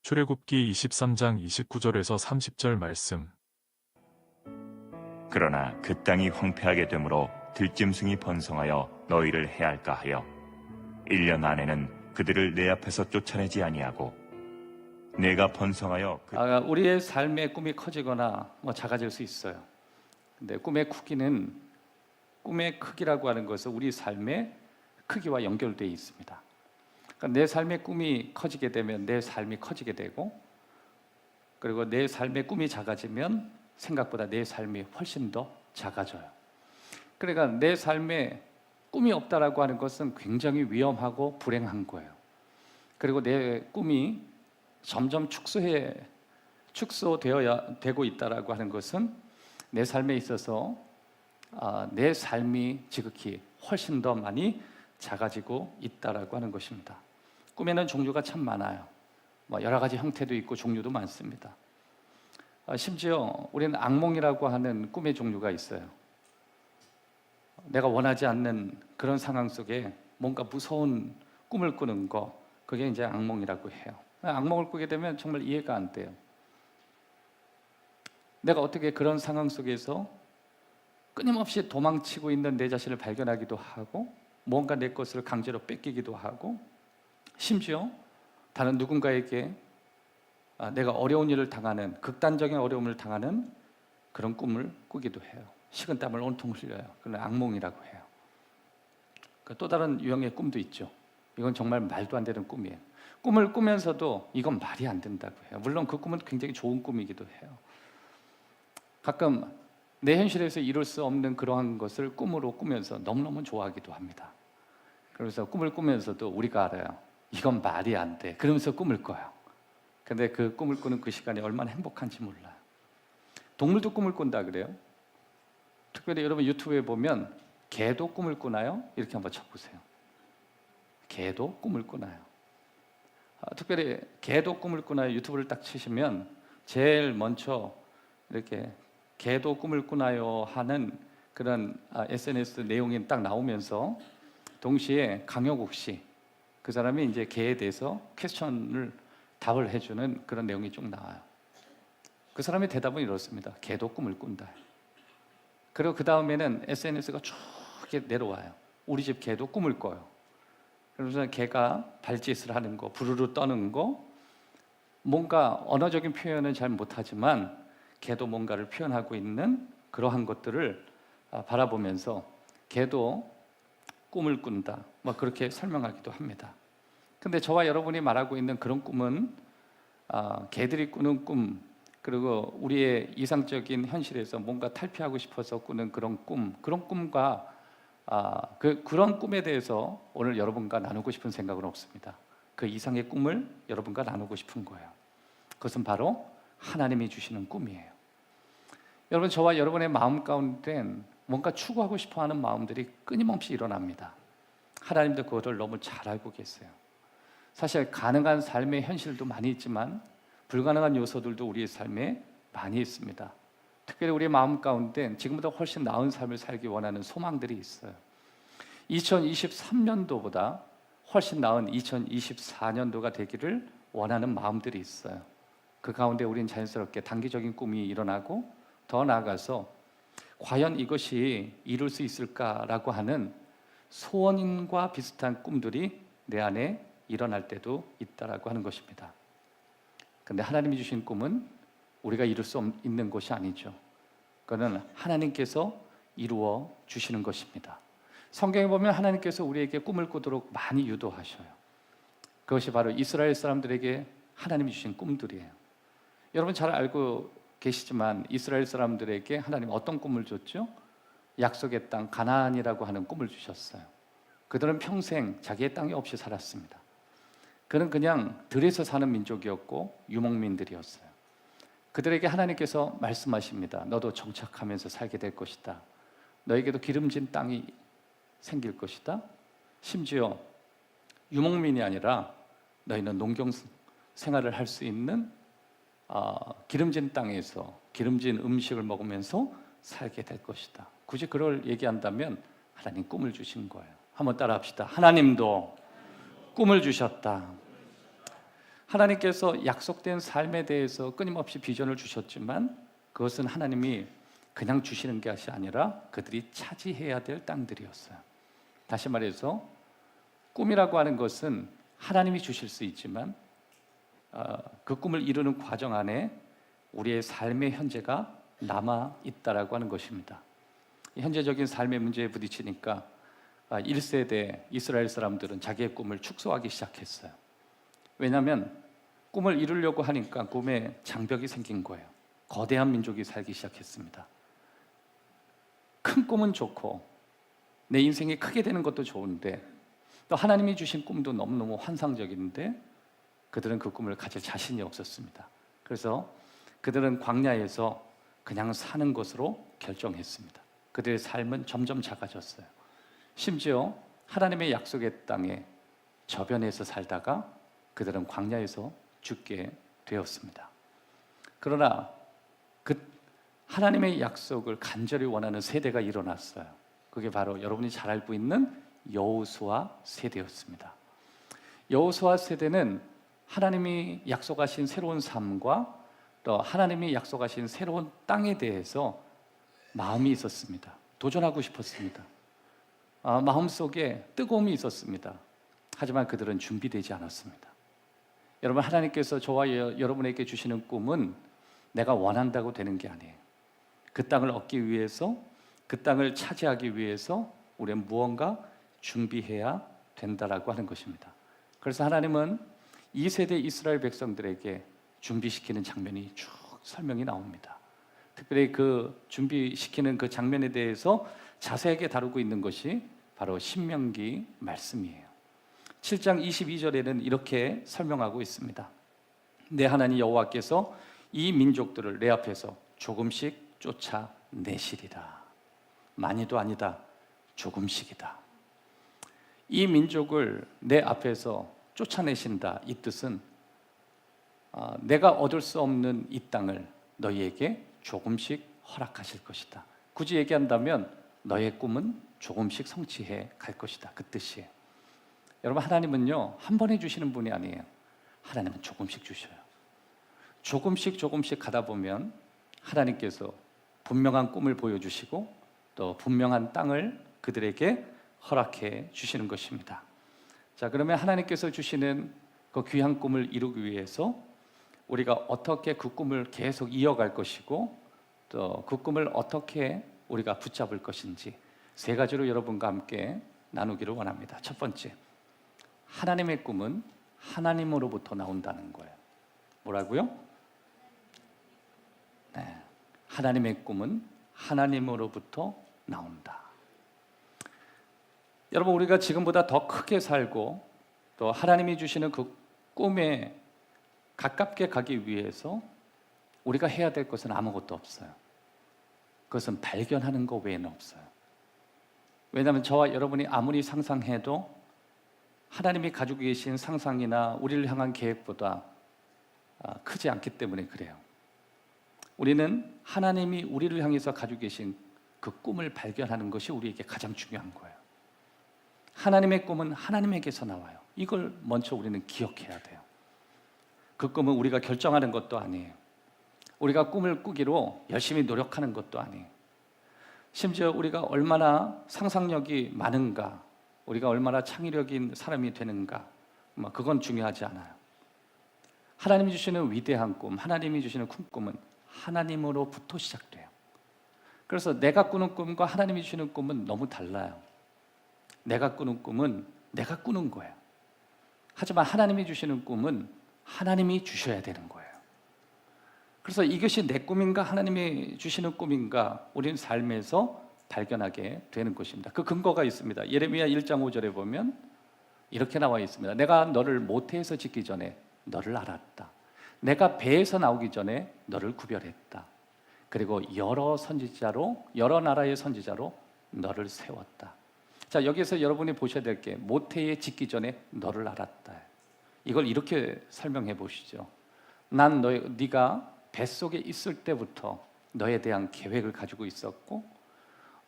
출애굽기 23장 29절에서 30절 말씀. 그러나 그 땅이 황폐하게 되므로 들짐승이 번성하여 너희를 해할까 하여 1년 안에는 그들을 내 앞에서 쫓아내지 아니하고 내가 번성하여 우리의 삶의 꿈이 커지거나 작아질 수 있어요. 근데 꿈의 크기라고 하는 것은 우리 삶의 크기와 연결되어 있습니다. 그러니까 내 삶의 꿈이 커지게 되면 내 삶이 커지게 되고, 그리고 내 삶의 꿈이 작아지면 생각보다 내 삶이 훨씬 더 작아져요. 그러니까 내 삶에 꿈이 없다라고 하는 것은 굉장히 위험하고 불행한 거예요. 그리고 내 꿈이 점점 축소되고 있다라고 하는 것은 내 삶에 있어서 내 삶이 지극히 훨씬 더 많이 작아지고 있다라고 하는 것입니다. 꿈에는 종류가 참 많아요. 여러 가지 형태도 있고 종류도 많습니다. 심지어 우리는 악몽이라고 하는 꿈의 종류가 있어요. 내가 원하지 않는 그런 상황 속에 뭔가 무서운 꿈을 꾸는 거, 그게 이제 악몽이라고 해요. 악몽을 꾸게 되면 정말 이해가 안 돼요. 내가 어떻게 그런 상황 속에서 끊임없이 도망치고 있는 내 자신을 발견하기도 하고, 뭔가 내 것을 강제로 뺏기기도 하고, 심지어 다른 누군가에게 내가 어려운 일을 당하는, 극단적인 어려움을 당하는 그런 꿈을 꾸기도 해요. 식은땀을 온통 흘려요. 그건 악몽이라고 해요. 또 다른 유형의 꿈도 있죠. 이건 정말 말도 안 되는 꿈이에요. 꿈을 꾸면서도 이건 말이 안 된다고 해요. 물론 그 꿈은 굉장히 좋은 꿈이기도 해요. 가끔 내 현실에서 이룰 수 없는 그러한 것을 꿈으로 꾸면서 너무너무 좋아하기도 합니다. 그래서 꿈을 꾸면서도 우리가 알아요. 이건 말이 안 돼. 그러면서 꿈을 꿔요. 근데 그 꿈을 꾸는 그 시간이 얼마나 행복한지 몰라요. 동물도 꿈을 꾼다 그래요. 특별히 여러분 유튜브에 보면 개도 꿈을 꾸나요? 이렇게 한번 쳐보세요. 개도 꿈을 꾸나요? 특별히 개도 꿈을 꾸나요? 유튜브를 딱 치시면 제일 먼저 이렇게 개도 꿈을 꾸나요 하는 그런 SNS 내용이 딱 나오면서 동시에 강효국 씨, 그 사람이 이제 개에 대해서 답을 해주는 그런 내용이 쭉 나와요. 그 사람의 대답은 이렇습니다. 개도 꿈을 꾼다. 그리고 그 다음에는 SNS가 쭉 내려와요. 우리 집 개도 꿈을 꿔요. 그래서 개가 발짓을 하는 거, 부르르 떠는 거, 뭔가 언어적인 표현은 잘 못하지만 개도 뭔가를 표현하고 있는 그러한 것들을 바라보면서 개도 꿈을 꾼다, 그렇게 설명하기도 합니다. 근데 저와 여러분이 말하고 있는 그런 꿈은 개들이 꾸는 꿈, 그리고 우리의 이상적인 현실에서 뭔가 탈피하고 싶어서 꾸는 그런 꿈과 그런 꿈에 대해서 오늘 여러분과 나누고 싶은 생각은 없습니다. 그 이상의 꿈을 여러분과 나누고 싶은 거예요. 그것은 바로 하나님이 주시는 꿈이에요. 여러분, 저와 여러분의 마음 가운데는 뭔가 추구하고 싶어하는 마음들이 끊임없이 일어납니다. 하나님도 그것을 너무 잘 알고 계세요. 사실 가능한 삶의 현실도 많이 있지만 불가능한 요소들도 우리의 삶에 많이 있습니다. 특별히 우리의 마음 가운데 지금보다 훨씬 나은 삶을 살기 원하는 소망들이 있어요. 2023년도보다 훨씬 나은 2024년도가 되기를 원하는 마음들이 있어요. 그 가운데 우리는 자연스럽게 단기적인 꿈이 일어나고, 더 나아가서 과연 이것이 이룰 수 있을까라고 하는 소원과 비슷한 꿈들이 내 안에 일어날 때도 있다라고 하는 것입니다. 그런데 하나님이 주신 꿈은 우리가 이룰 수 있는 것이 아니죠. 그거는 하나님께서 이루어 주시는 것입니다. 성경에 보면 하나님께서 우리에게 꿈을 꾸도록 많이 유도하셔요. 그것이 바로 이스라엘 사람들에게 하나님이 주신 꿈들이에요. 여러분 잘 알고 계시지만 이스라엘 사람들에게 하나님 어떤 꿈을 줬죠? 약속의 땅 가나안이라고 하는 꿈을 주셨어요. 그들은 평생 자기의 땅이 없이 살았습니다. 그는 그냥 들에서 사는 민족이었고 유목민들이었어요. 그들에게 하나님께서 말씀하십니다. 너도 정착하면서 살게 될 것이다. 너에게도 기름진 땅이 생길 것이다. 심지어 유목민이 아니라 너희는 농경 생활을 할 수 있는 기름진 땅에서 기름진 음식을 먹으면서 살게 될 것이다. 굳이 그걸 얘기한다면 하나님 꿈을 주신 거예요. 한번 따라 합시다. 하나님도 꿈을 주셨다. 하나님께서 약속된 삶에 대해서 끊임없이 비전을 주셨지만 그것은 하나님이 그냥 주시는 것이 아니라 그들이 차지해야 될 땅들이었어요. 다시 말해서 꿈이라고 하는 것은 하나님이 주실 수 있지만 그 꿈을 이루는 과정 안에 우리의 삶의 현재가 남아 있다라고 하는 것입니다. 현재적인 삶의 문제에 부딪히니까 1세대 이스라엘 사람들은 자기의 꿈을 축소하기 시작했어요. 왜냐하면 꿈을 이루려고 하니까 꿈에 장벽이 생긴 거예요. 거대한 민족이 살기 시작했습니다. 큰 꿈은 좋고 내 인생이 크게 되는 것도 좋은데 또 하나님이 주신 꿈도 너무너무 환상적인데 그들은 그 꿈을 가질 자신이 없었습니다. 그래서 그들은 광야에서 그냥 사는 것으로 결정했습니다. 그들의 삶은 점점 작아졌어요. 심지어 하나님의 약속의 땅에 저변에서 살다가 그들은 광야에서 죽게 되었습니다. 그러나 그 하나님의 약속을 간절히 원하는 세대가 일어났어요. 그게 바로 여러분이 잘 알고 있는 여호수아 세대였습니다. 여호수아 세대는 하나님이 약속하신 새로운 삶과 또 하나님이 약속하신 새로운 땅에 대해서 마음이 있었습니다. 도전하고 싶었습니다. 마음속에 뜨거움이 있었습니다. 하지만 그들은 준비되지 않았습니다. 여러분, 하나님께서 저와 여러분에게 주시는 꿈은 내가 원한다고 되는 게 아니에요. 그 땅을 얻기 위해서, 그 땅을 차지하기 위해서 우리는 무언가 준비해야 된다라고 하는 것입니다. 그래서 하나님은 2세대 이스라엘 백성들에게 준비시키는 장면이 쭉 설명이 나옵니다. 특별히 그 준비시키는 그 장면에 대해서 자세하게 다루고 있는 것이 바로 신명기 말씀이에요. 7장 22절에는 이렇게 설명하고 있습니다. 내 하나님 여호와께서 이 민족들을 내 앞에서 조금씩 쫓아내시리라. 많이도 아니다, 조금씩이다. 이 민족을 내 앞에서 쫓아내신다. 이 뜻은 내가 얻을 수 없는 이 땅을 너희에게 조금씩 허락하실 것이다. 굳이 얘기한다면 너의 꿈은 조금씩 성취해 갈 것이다. 그 뜻이에요. 여러분, 하나님은요 한 번에 주시는 분이 아니에요. 하나님은 조금씩 주셔요. 조금씩 가다 보면 하나님께서 분명한 꿈을 보여주시고 또 분명한 땅을 그들에게 허락해 주시는 것입니다. 자, 그러면 하나님께서 주시는 그 귀한 꿈을 이루기 위해서 우리가 어떻게 그 꿈을 계속 이어갈 것이고 또 그 꿈을 어떻게 우리가 붙잡을 것인지 세 가지로 여러분과 함께 나누기를 원합니다. 첫 번째, 하나님의 꿈은 하나님으로부터 나온다는 거예요. 뭐라고요? 네, 하나님의 꿈은 하나님으로부터 나온다. 여러분, 우리가 지금보다 더 크게 살고 또 하나님이 주시는 그 꿈에 가깝게 가기 위해서 우리가 해야 될 것은 아무것도 없어요. 그것은 발견하는 것 외에는 없어요. 왜냐하면 저와 여러분이 아무리 상상해도 하나님이 가지고 계신 상상이나 우리를 향한 계획보다 크지 않기 때문에 그래요. 우리는 하나님이 우리를 향해서 가지고 계신 그 꿈을 발견하는 것이 우리에게 가장 중요한 거예요. 하나님의 꿈은 하나님에게서 나와요. 이걸 먼저 우리는 기억해야 돼요. 그 꿈은 우리가 결정하는 것도 아니에요. 우리가 꿈을 꾸기로 열심히 노력하는 것도 아니에요. 심지어 우리가 얼마나 상상력이 많은가, 우리가 얼마나 창의력인 사람이 되는가, 그건 중요하지 않아요. 하나님이 주시는 위대한 꿈, 하나님이 주시는 꿈은 하나님으로부터 시작돼요. 그래서 내가 꾸는 꿈과 하나님이 주시는 꿈은 너무 달라요. 내가 꾸는 꿈은 내가 꾸는 거예요. 하지만 하나님이 주시는 꿈은 하나님이 주셔야 되는 거예요. 그래서 이것이 내 꿈인가 하나님이 주시는 꿈인가 우리는 삶에서 발견하게 되는 것입니다. 그 근거가 있습니다. 예레미야 1장 5절에 보면 이렇게 나와 있습니다. 내가 너를 모태에서 짓기 전에 너를 알았다. 내가 배에서 나오기 전에 너를 구별했다. 그리고 여러 나라의 선지자로 너를 세웠다. 자, 여기서 여러분이 보셔야 될 게 모태에 짓기 전에 너를 알았다. 이걸 이렇게 설명해 보시죠. 난 네가 뱃속에 있을 때부터 너에 대한 계획을 가지고 있었고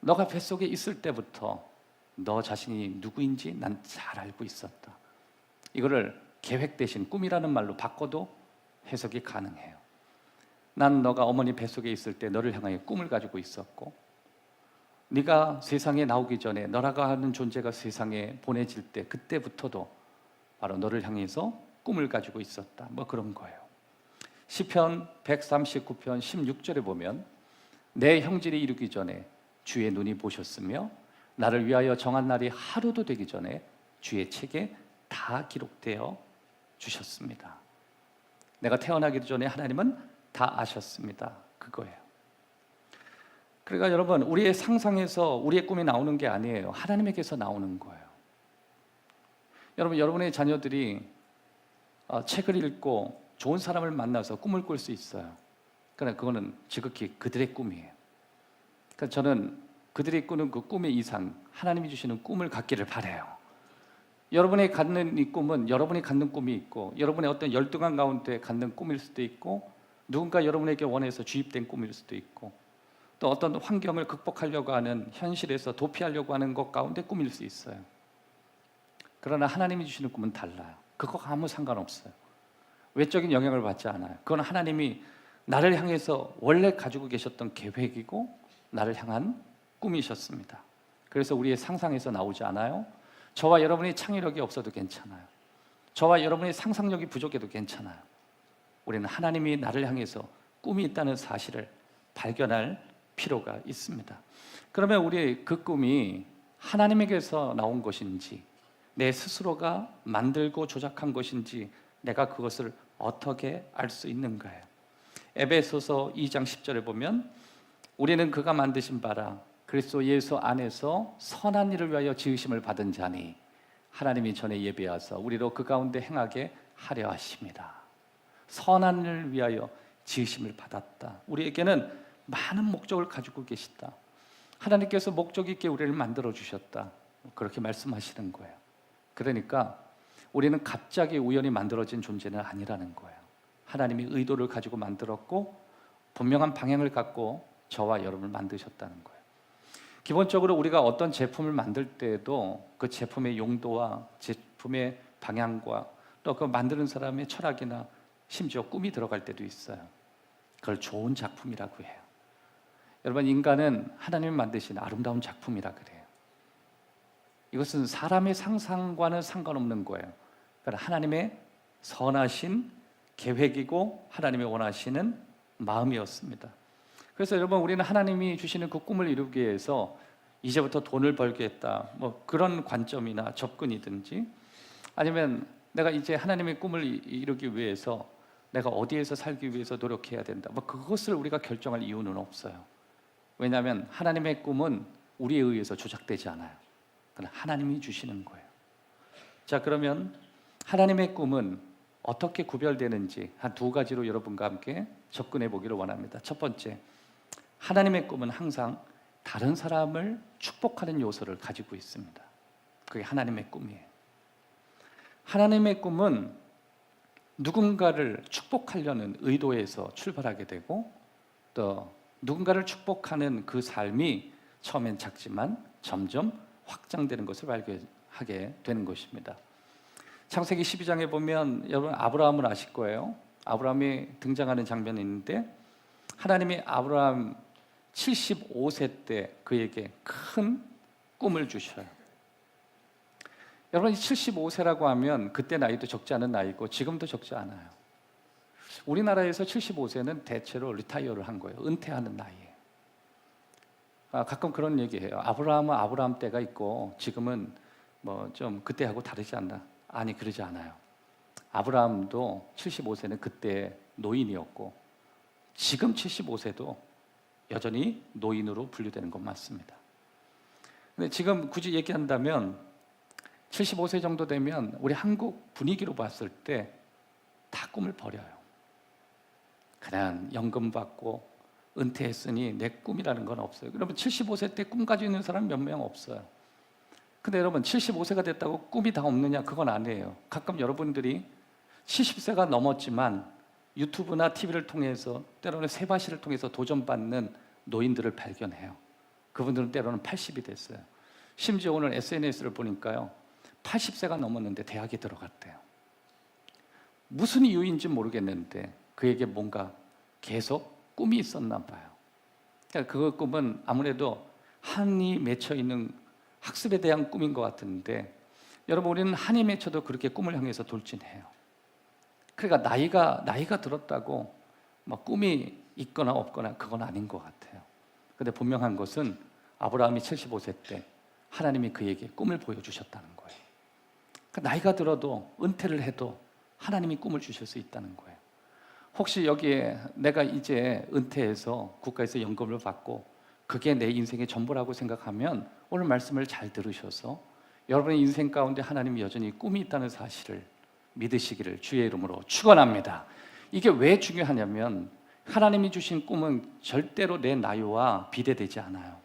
너가 뱃속에 있을 때부터 너 자신이 누구인지 난 잘 알고 있었다. 이거를 계획 대신 꿈이라는 말로 바꿔도 해석이 가능해요. 난 너가 어머니 뱃속에 있을 때 너를 향하여 꿈을 가지고 있었고, 네가 세상에 나오기 전에 너라고 하는 존재가 세상에 보내질 때 그때부터도 바로 너를 향해서 꿈을 가지고 있었다. 뭐 그런 거예요. 시편 139편 16절에 보면 내 형질이 이루기 전에 주의 눈이 보셨으며 나를 위하여 정한 날이 하루도 되기 전에 주의 책에 다 기록되어 주셨습니다. 내가 태어나기 전에 하나님은 다 아셨습니다. 그거예요. 그러니까 여러분, 우리의 상상에서 우리의 꿈이 나오는 게 아니에요. 하나님에게서 나오는 거예요. 여러분, 여러분의 자녀들이 책을 읽고 좋은 사람을 만나서 꿈을 꿀 수 있어요. 그러나 그거는 지극히 그들의 꿈이에요. 그러니까 저는 그들이 꾸는 그 꿈의 이상 하나님이 주시는 꿈을 갖기를 바라요. 여러분이 갖는 이 꿈은 여러분이 갖는 꿈이 있고, 여러분의 어떤 열등한 가운데 갖는 꿈일 수도 있고, 누군가 여러분에게 원해서 주입된 꿈일 수도 있고, 또 어떤 환경을 극복하려고 하는, 현실에서 도피하려고 하는 것 가운데 꿈일 수 있어요. 그러나 하나님이 주시는 꿈은 달라요. 그거가 아무 상관없어요. 외적인 영향을 받지 않아요. 그건 하나님이 나를 향해서 원래 가지고 계셨던 계획이고 나를 향한 꿈이셨습니다. 그래서 우리의 상상에서 나오지 않아요. 저와 여러분이 창의력이 없어도 괜찮아요. 저와 여러분의 상상력이 부족해도 괜찮아요. 우리는 하나님이 나를 향해서 꿈이 있다는 사실을 발견할 필요가 있습니다. 그러면 우리 그 꿈이 하나님에게서 나온 것인지, 내 스스로가 만들고 조작한 것인지 내가 그것을 어떻게 알 수 있는가요? 에베소서 2장 10절에 보면 우리는 그가 만드신 바라 그리스도 예수 안에서 선한 일을 위하여 지으심을 받은 자니 하나님이 전에 예비하사 우리로 그 가운데 행하게 하려 하십니다. 선한 일을 위하여 지으심을 받았다. 우리에게는 많은 목적을 가지고 계시다. 하나님께서 목적 있게 우리를 만들어 주셨다. 그렇게 말씀하시는 거예요. 그러니까 우리는 갑자기 우연히 만들어진 존재는 아니라는 거예요. 하나님이 의도를 가지고 만들었고 분명한 방향을 갖고 저와 여러분을 만드셨다는 거예요. 기본적으로 우리가 어떤 제품을 만들 때에도 그 제품의 용도와 제품의 방향과 또 그 만드는 사람의 철학이나 심지어 꿈이 들어갈 때도 있어요. 그걸 좋은 작품이라고 해요. 여러분, 인간은 하나님이 만드신 아름다운 작품이라 그래요. 이것은 사람의 상상과는 상관없는 거예요. 그러니까 하나님의 선하신 계획이고 하나님이 원하시는 마음이었습니다. 그래서 여러분, 우리는 하나님이 주시는 그 꿈을 이루기 위해서 이제부터 돈을 벌겠다, 뭐 그런 관점이나 접근이든지, 아니면 내가 이제 하나님의 꿈을 이루기 위해서 내가 어디에서 살기 위해서 노력해야 된다, 뭐 그것을 우리가 결정할 이유는 없어요. 왜냐하면 하나님의 꿈은 우리에 의해서 조작되지 않아요. 그건 하나님이 주시는 거예요. 자, 그러면 하나님의 꿈은 어떻게 구별되는지 한 두 가지로 여러분과 함께 접근해 보기를 원합니다. 첫 번째, 하나님의 꿈은 항상 다른 사람을 축복하는 요소를 가지고 있습니다. 그게 하나님의 꿈이에요. 하나님의 꿈은 누군가를 축복하려는 의도에서 출발하게 되고, 또 누군가를 축복하는 그 삶이 처음엔 작지만 점점 확장되는 것을 발견하게 되는 것입니다. 창세기 12장에 보면 여러분 아브라함을 아실 거예요. 아브라함이 등장하는 장면이 있는데 하나님이 아브라함 75세 때 그에게 큰 꿈을 주셔요. 여러분, 75세라고 하면 그때 나이도 적지 않은 나이고 지금도 적지 않아요. 우리나라에서 75세는 대체로 리타이어를 한 거예요. 은퇴하는 나이에. 가끔 그런 얘기해요. 아브라함은 아브라함 때가 있고 지금은 뭐 좀 그때하고 다르지 않나? 아니, 그러지 않아요. 아브라함도 75세는 그때 노인이었고 지금 75세도 여전히 노인으로 분류되는 건 맞습니다. 근데 지금 굳이 얘기한다면 75세 정도 되면 우리 한국 분위기로 봤을 때 다 꿈을 버려요. 그냥 연금 받고 은퇴했으니 내 꿈이라는 건 없어요. 여러분, 75세 때 꿈 가지고 있는 사람 몇 명 없어요. 근데 여러분, 75세가 됐다고 꿈이 다 없느냐? 그건 아니에요. 가끔 여러분들이 70세가 넘었지만 유튜브나 TV를 통해서, 때로는 세바시를 통해서 도전받는 노인들을 발견해요. 그분들은 때로는 80이 됐어요. 심지어 오늘 SNS를 보니까요, 80세가 넘었는데 대학에 들어갔대요. 무슨 이유인지 모르겠는데 그에게 뭔가 계속 꿈이 있었나 봐요. 그러니까 그 꿈은 아무래도 한이 맺혀 있는 학습에 대한 꿈인 것 같은데, 여러분, 우리는 한이 맺혀도 그렇게 꿈을 향해서 돌진해요. 그러니까 나이가 들었다고 막 꿈이 있거나 없거나 그건 아닌 것 같아요. 근데 분명한 것은 아브라함이 75세 때 하나님이 그에게 꿈을 보여주셨다는 거예요. 그러니까 나이가 들어도 은퇴를 해도 하나님이 꿈을 주실 수 있다는 거예요. 혹시 여기에 내가 이제 은퇴해서 국가에서 연금을 받고 그게 내 인생의 전부라고 생각하면 오늘 말씀을 잘 들으셔서 여러분의 인생 가운데 하나님이 여전히 꿈이 있다는 사실을 믿으시기를 주의 이름으로 축원합니다. 이게 왜 중요하냐면 하나님이 주신 꿈은 절대로 내 나이와 비례되지 않아요.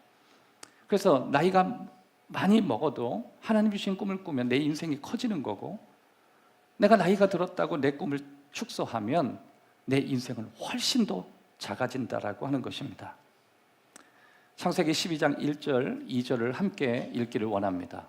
그래서 나이가 많이 먹어도 하나님 주신 꿈을 꾸면 내 인생이 커지는 거고, 내가 나이가 들었다고 내 꿈을 축소하면 내 인생은 훨씬 더 작아진다라고 하는 것입니다. 창세기 12장 1절, 2절을 함께 읽기를 원합니다.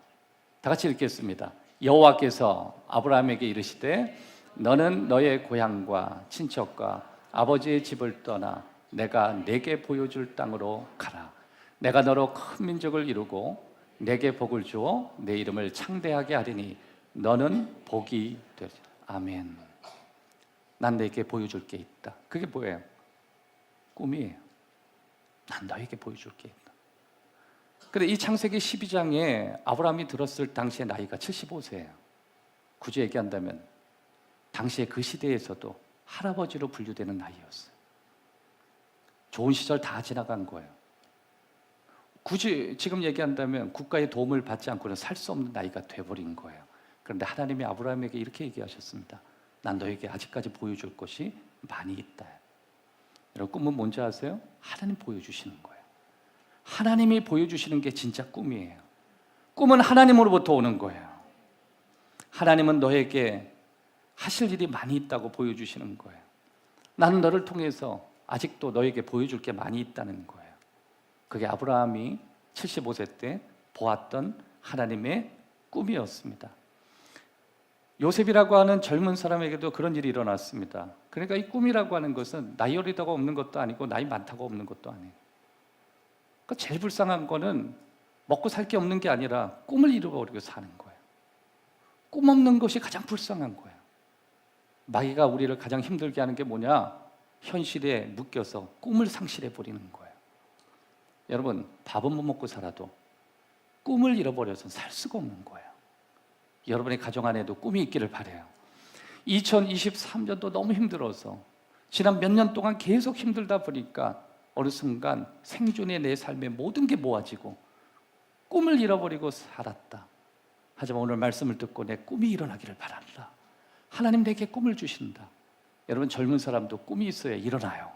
다 같이 읽겠습니다. 여호와께서 아브라함에게 이르시되 너는 너의 고향과 친척과 아버지의 집을 떠나 내가 내게 보여줄 땅으로 가라. 내가 너로 큰 민족을 이루고 내게 복을 주어 내 이름을 창대하게 하리니 너는 복이 되리라. 아멘. 난 내게 보여줄 게 있다. 그게 뭐예요? 꿈이에요. 난 너에게 보여줄 게 있다. 그런데 이 창세기 12장에 아브라함이 들었을 당시의 나이가 75세예요. 굳이 얘기한다면 당시에 그 시대에서도 할아버지로 분류되는 나이였어요. 좋은 시절 다 지나간 거예요. 굳이 지금 얘기한다면 국가의 도움을 받지 않고는 살 수 없는 나이가 돼버린 거예요. 그런데 하나님이 아브라함에게 이렇게 얘기하셨습니다. 난 너에게 아직까지 보여줄 것이 많이 있다. 여러분, 꿈은 뭔지 아세요? 하나님 보여주시는 거예요. 하나님이 보여주시는 게 진짜 꿈이에요. 꿈은 하나님으로부터 오는 거예요. 하나님은 너에게 하실 일이 많이 있다고 보여주시는 거예요. 나는 너를 통해서 아직도 너에게 보여줄 게 많이 있다는 거예요. 그게 아브라함이 75세 때 보았던 하나님의 꿈이었습니다. 요셉이라고 하는 젊은 사람에게도 그런 일이 일어났습니다. 그러니까 이 꿈이라고 하는 것은 나이 어리다고 없는 것도 아니고 나이 많다고 없는 것도 아니에요. 그러니까 제일 불쌍한 거는 먹고 살 게 없는 게 아니라 꿈을 잃어버리고 사는 거예요. 꿈 없는 것이 가장 불쌍한 거예요. 마귀가 우리를 가장 힘들게 하는 게 뭐냐? 현실에 묶여서 꿈을 상실해 버리는 거예요. 여러분, 밥은 못 먹고 살아도 꿈을 잃어버려서 살 수가 없는 거예요. 여러분의 가정 안에도 꿈이 있기를 바라요. 2023년도 너무 힘들어서 지난 몇 년 동안 계속 힘들다 보니까 어느 순간 생존의 내 삶의 모든 게 모아지고 꿈을 잃어버리고 살았다. 하지만 오늘 말씀을 듣고 내 꿈이 일어나기를 바란다. 하나님 내게 꿈을 주신다. 여러분, 젊은 사람도 꿈이 있어야 일어나요.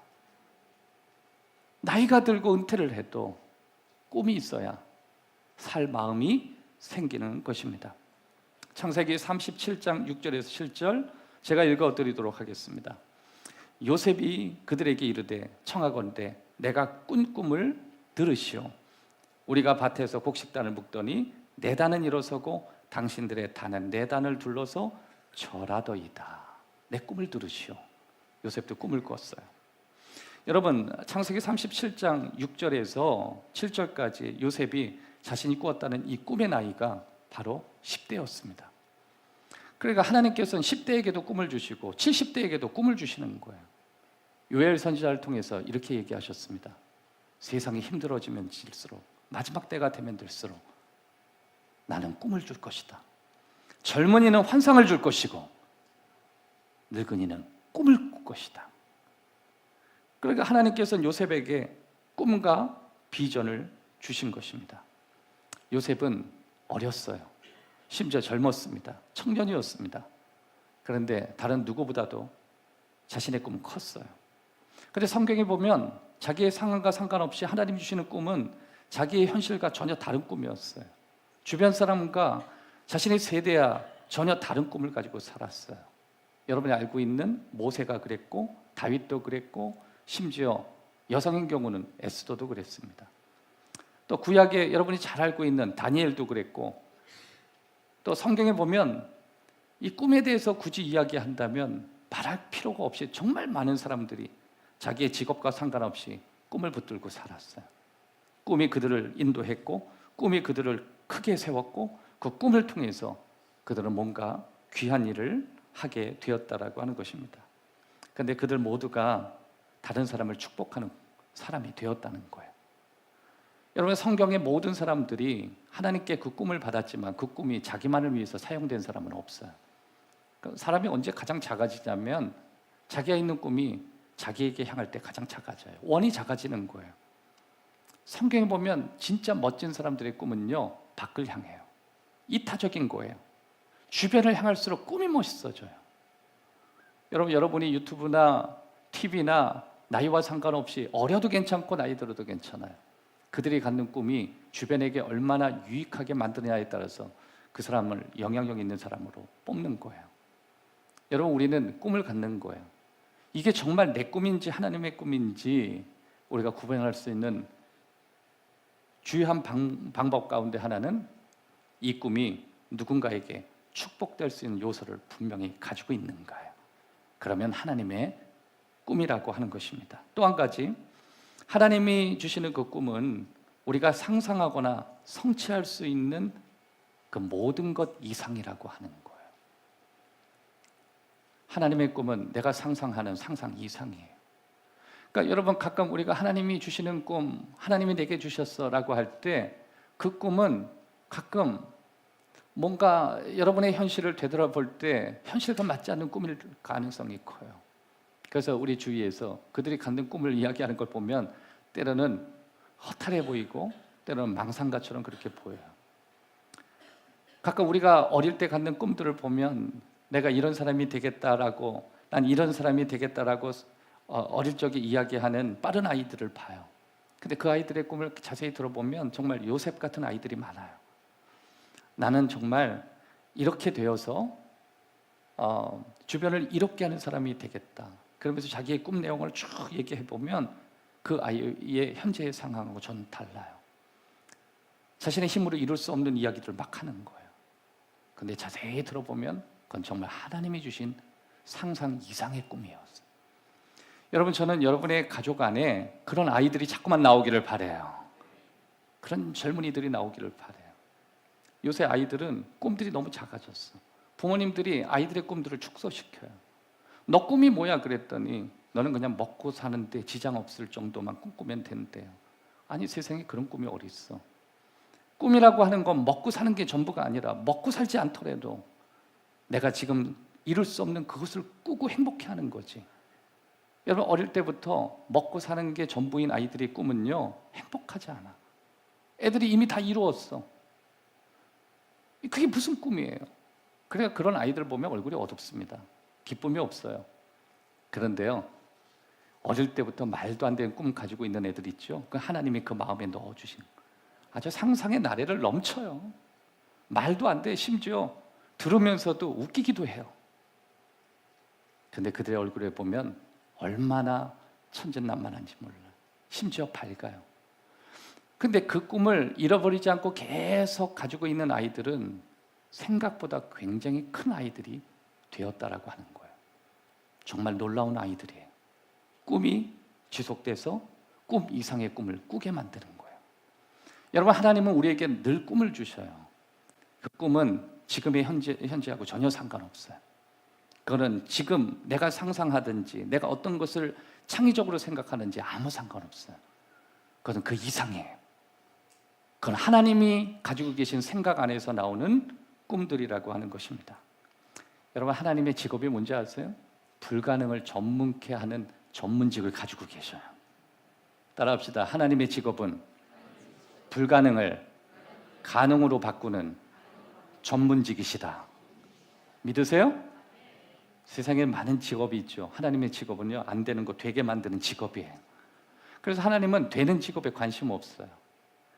나이가 들고 은퇴를 해도 꿈이 있어야 살 마음이 생기는 것입니다. 창세기 37장 6절에서 7절 제가 읽어드리도록 하겠습니다. 요셉이 그들에게 이르되 청하건대 내가 꾼 꿈을 들으시오. 우리가 밭에서 곡식단을 묶더니 네 단은 일어서고 당신들의 단은 네 단을 둘러서 절하더이다. 내 꿈을 들으시오. 요셉도 꿈을 꿨어요. 여러분, 창세기 37장 6절에서 7절까지 요셉이 자신이 꾸었다는 이 꿈의 나이가 바로 10대였습니다. 그러니까 하나님께서는 10대에게도 꿈을 주시고 70대에게도 꿈을 주시는 거예요. 요엘 선지자를 통해서 이렇게 얘기하셨습니다. 세상이 힘들어지면 질수록 마지막 때가 되면 될수록 나는 꿈을 줄 것이다. 젊은이는 환상을 줄 것이고 늙은이는 꿈을 꿀 것이다. 그러니까 하나님께서는 요셉에게 꿈과 비전을 주신 것입니다. 요셉은 어렸어요. 심지어 젊었습니다. 청년이었습니다. 그런데 다른 누구보다도 자신의 꿈은 컸어요. 그런데 성경에 보면 자기의 상황과 상관없이 하나님 주시는 꿈은 자기의 현실과 전혀 다른 꿈이었어요. 주변 사람과 자신의 세대와 전혀 다른 꿈을 가지고 살았어요. 여러분이 알고 있는 모세가 그랬고 다윗도 그랬고 심지어 여성인 경우는 에스더도 그랬습니다. 또 구약에 여러분이 잘 알고 있는 다니엘도 그랬고 또 성경에 보면 이 꿈에 대해서 굳이 이야기한다면 말할 필요가 없이 정말 많은 사람들이 자기의 직업과 상관없이 꿈을 붙들고 살았어요. 꿈이 그들을 인도했고 꿈이 그들을 크게 세웠고 그 꿈을 통해서 그들은 뭔가 귀한 일을 하게 되었다라고 하는 것입니다. 그런데 그들 모두가 다른 사람을 축복하는 사람이 되었다는 거예요. 여러분, 성경의 모든 사람들이 하나님께 그 꿈을 받았지만 그 꿈이 자기만을 위해서 사용된 사람은 없어요. 사람이 언제 가장 작아지냐면 자기가 있는 꿈이 자기에게 향할 때 가장 작아져요. 원이 작아지는 거예요. 성경에 보면 진짜 멋진 사람들의 꿈은요, 밖을 향해요. 이타적인 거예요. 주변을 향할수록 꿈이 멋있어져요. 여러분이 유튜브나 TV나 나이와 상관없이 어려도 괜찮고 나이 들어도 괜찮아요. 그들이 갖는 꿈이 주변에게 얼마나 유익하게 만드느냐에 따라서 그 사람을 영향력 있는 사람으로 뽑는 거예요. 여러분, 우리는 꿈을 갖는 거예요. 이게 정말 내 꿈인지 하나님의 꿈인지 우리가 구분할 수 있는 주요한 방법 가운데 하나는 이 꿈이 누군가에게 축복될 수 있는 요소를 분명히 가지고 있는가요? 그러면 하나님의 꿈이라고 하는 것입니다. 또 한 가지, 하나님이 주시는 그 꿈은 우리가 상상하거나 성취할 수 있는 그 모든 것 이상이라고 하는 거예요. 하나님의 꿈은 내가 상상하는 상상 이상이에요. 그러니까 여러분, 가끔 우리가 하나님이 주시는 꿈, 하나님이 내게 주셨어라고 할 때 그 꿈은 가끔 뭔가 여러분의 현실을 되돌아볼 때 현실과 맞지 않는 꿈일 가능성이 커요. 그래서 우리 주위에서 그들이 갖는 꿈을 이야기하는 걸 보면 때로는 허탈해 보이고 때로는 망상가처럼 그렇게 보여요. 가끔 우리가 어릴 때 갖는 꿈들을 보면 내가 이런 사람이 되겠다라고, 난 이런 사람이 되겠다라고 어릴 적에 이야기하는 빠른 아이들을 봐요. 근데 그 아이들의 꿈을 자세히 들어보면 정말 요셉 같은 아이들이 많아요. 나는 정말 이렇게 되어서 주변을 이롭게 하는 사람이 되겠다. 그러면서 자기의 꿈 내용을 쭉 얘기해 보면 그 아이의 현재의 상황하고 저는 달라요. 자신의 힘으로 이룰 수 없는 이야기들을 막 하는 거예요. 근데 자세히 들어보면 그건 정말 하나님이 주신 상상 이상의 꿈이었어요. 여러분, 저는 여러분의 가족 안에 그런 아이들이 자꾸만 나오기를 바라요. 그런 젊은이들이 나오기를 바라요. 요새 아이들은 꿈들이 너무 작아졌어. 부모님들이 아이들의 꿈들을 축소시켜요. 너 꿈이 뭐야? 그랬더니 너는 그냥 먹고 사는데 지장 없을 정도만 꿈꾸면 된대요. 아니, 세상에 그런 꿈이 어디 있어? 꿈이라고 하는 건 먹고 사는 게 전부가 아니라 먹고 살지 않더라도 내가 지금 이룰 수 없는 그것을 꾸고 행복해하는 거지. 여러분, 어릴 때부터 먹고 사는 게 전부인 아이들의 꿈은요, 행복하지 않아. 애들이 이미 다 이루었어. 그게 무슨 꿈이에요? 그러니까 그런 아이들 보면 얼굴이 어둡습니다. 기쁨이 없어요. 그런데요, 어릴 때부터 말도 안 되는 꿈 가지고 있는 애들 있죠. 그 하나님이 그 마음에 넣어주신 아주 상상의 나래를 넘쳐요. 말도 안 돼. 심지어 들으면서도 웃기기도 해요. 근데 그들의 얼굴에 보면 얼마나 천진난만한지 몰라요. 심지어 밝아요. 근데 그 꿈을 잃어버리지 않고 계속 가지고 있는 아이들은 생각보다 굉장히 큰 아이들이 되었다라고 하는 거예요. 정말 놀라운 아이들이에요. 꿈이 지속돼서 꿈 이상의 꿈을 꾸게 만드는 거예요. 여러분, 하나님은 우리에게 늘 꿈을 주셔요. 그 꿈은 지금의 현재하고 전혀 상관없어요. 그거는 지금 내가 상상하든지 내가 어떤 것을 창의적으로 생각하는지 아무 상관없어요. 그것은 그 이상이에요. 그건 하나님이 가지고 계신 생각 안에서 나오는 꿈들이라고 하는 것입니다. 여러분, 하나님의 직업이 뭔지 아세요? 불가능을 전문케 하는 전문직을 가지고 계셔요. 따라합시다. 하나님의 직업은 불가능을 가능으로 바꾸는 전문직이시다. 믿으세요? 세상에 많은 직업이 있죠. 하나님의 직업은요, 안 되는 거 되게 만드는 직업이에요. 그래서 하나님은 되는 직업에 관심 없어요.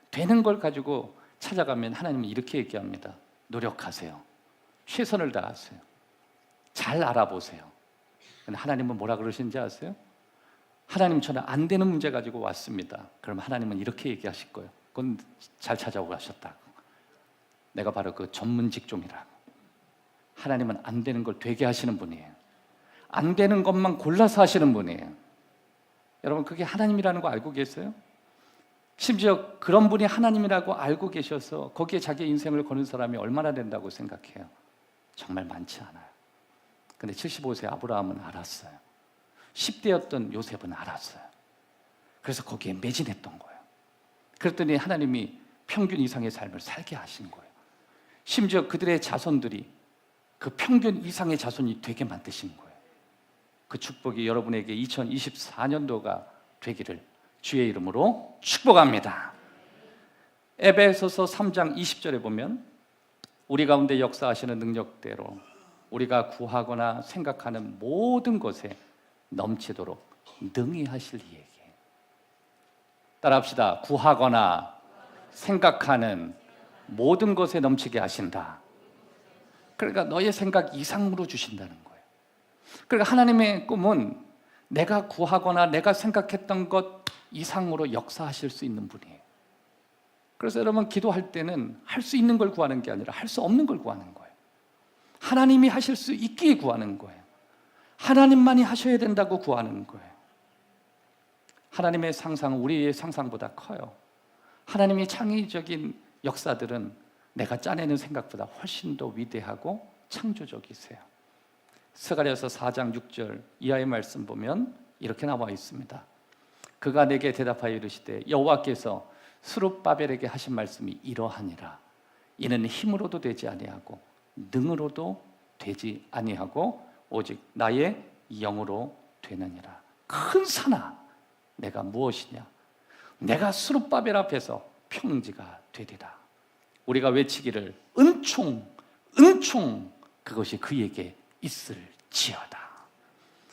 되는 걸 가지고 찾아가면 하나님은 이렇게 얘기합니다. 노력하세요. 최선을 다하세요. 잘 알아보세요. 근데 하나님은 뭐라 그러시는지 아세요? 하나님, 저는 안 되는 문제 가지고 왔습니다. 그럼 하나님은 이렇게 얘기하실 거예요. 그건 잘 찾아오고 하셨다고. 내가 바로 그 전문 직종이라고. 하나님은 안 되는 걸 되게 하시는 분이에요. 안 되는 것만 골라서 하시는 분이에요. 여러분, 그게 하나님이라는 거 알고 계세요? 심지어 그런 분이 하나님이라고 알고 계셔서 거기에 자기 인생을 거는 사람이 얼마나 된다고 생각해요? 정말 많지 않아요. 근데 75세 아브라함은 알았어요. 10대였던 요셉은 알았어요. 그래서 거기에 매진했던 거예요. 그랬더니 하나님이 평균 이상의 삶을 살게 하신 거예요. 심지어 그들의 자손들이 그 평균 이상의 자손이 되게 만드신 거예요. 그 축복이 여러분에게 2024년도가 되기를 주의 이름으로 축복합니다. 에베소서 3장 20절에 보면 우리 가운데 역사하시는 능력대로 우리가 구하거나 생각하는 모든 것에 넘치도록 능히 하실 이에게. 따라합시다. 구하거나 생각하는 모든 것에 넘치게 하신다. 그러니까 너의 생각 이상으로 주신다는 거예요. 그러니까 하나님의 꿈은 내가 구하거나 내가 생각했던 것 이상으로 역사하실 수 있는 분이에요. 그래서 여러분, 기도할 때는 할 수 있는 걸 구하는 게 아니라 할 수 없는 걸 구하는 거예요. 하나님이 하실 수 있기에 구하는 거예요. 하나님만이 하셔야 된다고 구하는 거예요. 하나님의 상상은 우리의 상상보다 커요. 하나님의 창의적인 역사들은 내가 짜내는 생각보다 훨씬 더 위대하고 창조적이세요. 스가랴서 4장 6절 이하의 말씀 보면 이렇게 나와 있습니다. 그가 내게 대답하여 이르시되 여호와께서 스룹바벨에게 하신 말씀이 이러하니라. 이는 힘으로도 되지 아니하고 능으로도 되지 아니하고 오직 나의 영으로 되느니라. 큰 산아, 내가 무엇이냐? 내가 스룹바벨 앞에서 평지가 되리라. 우리가 외치기를 은총, 은총, 그것이 그에게 있을지어다.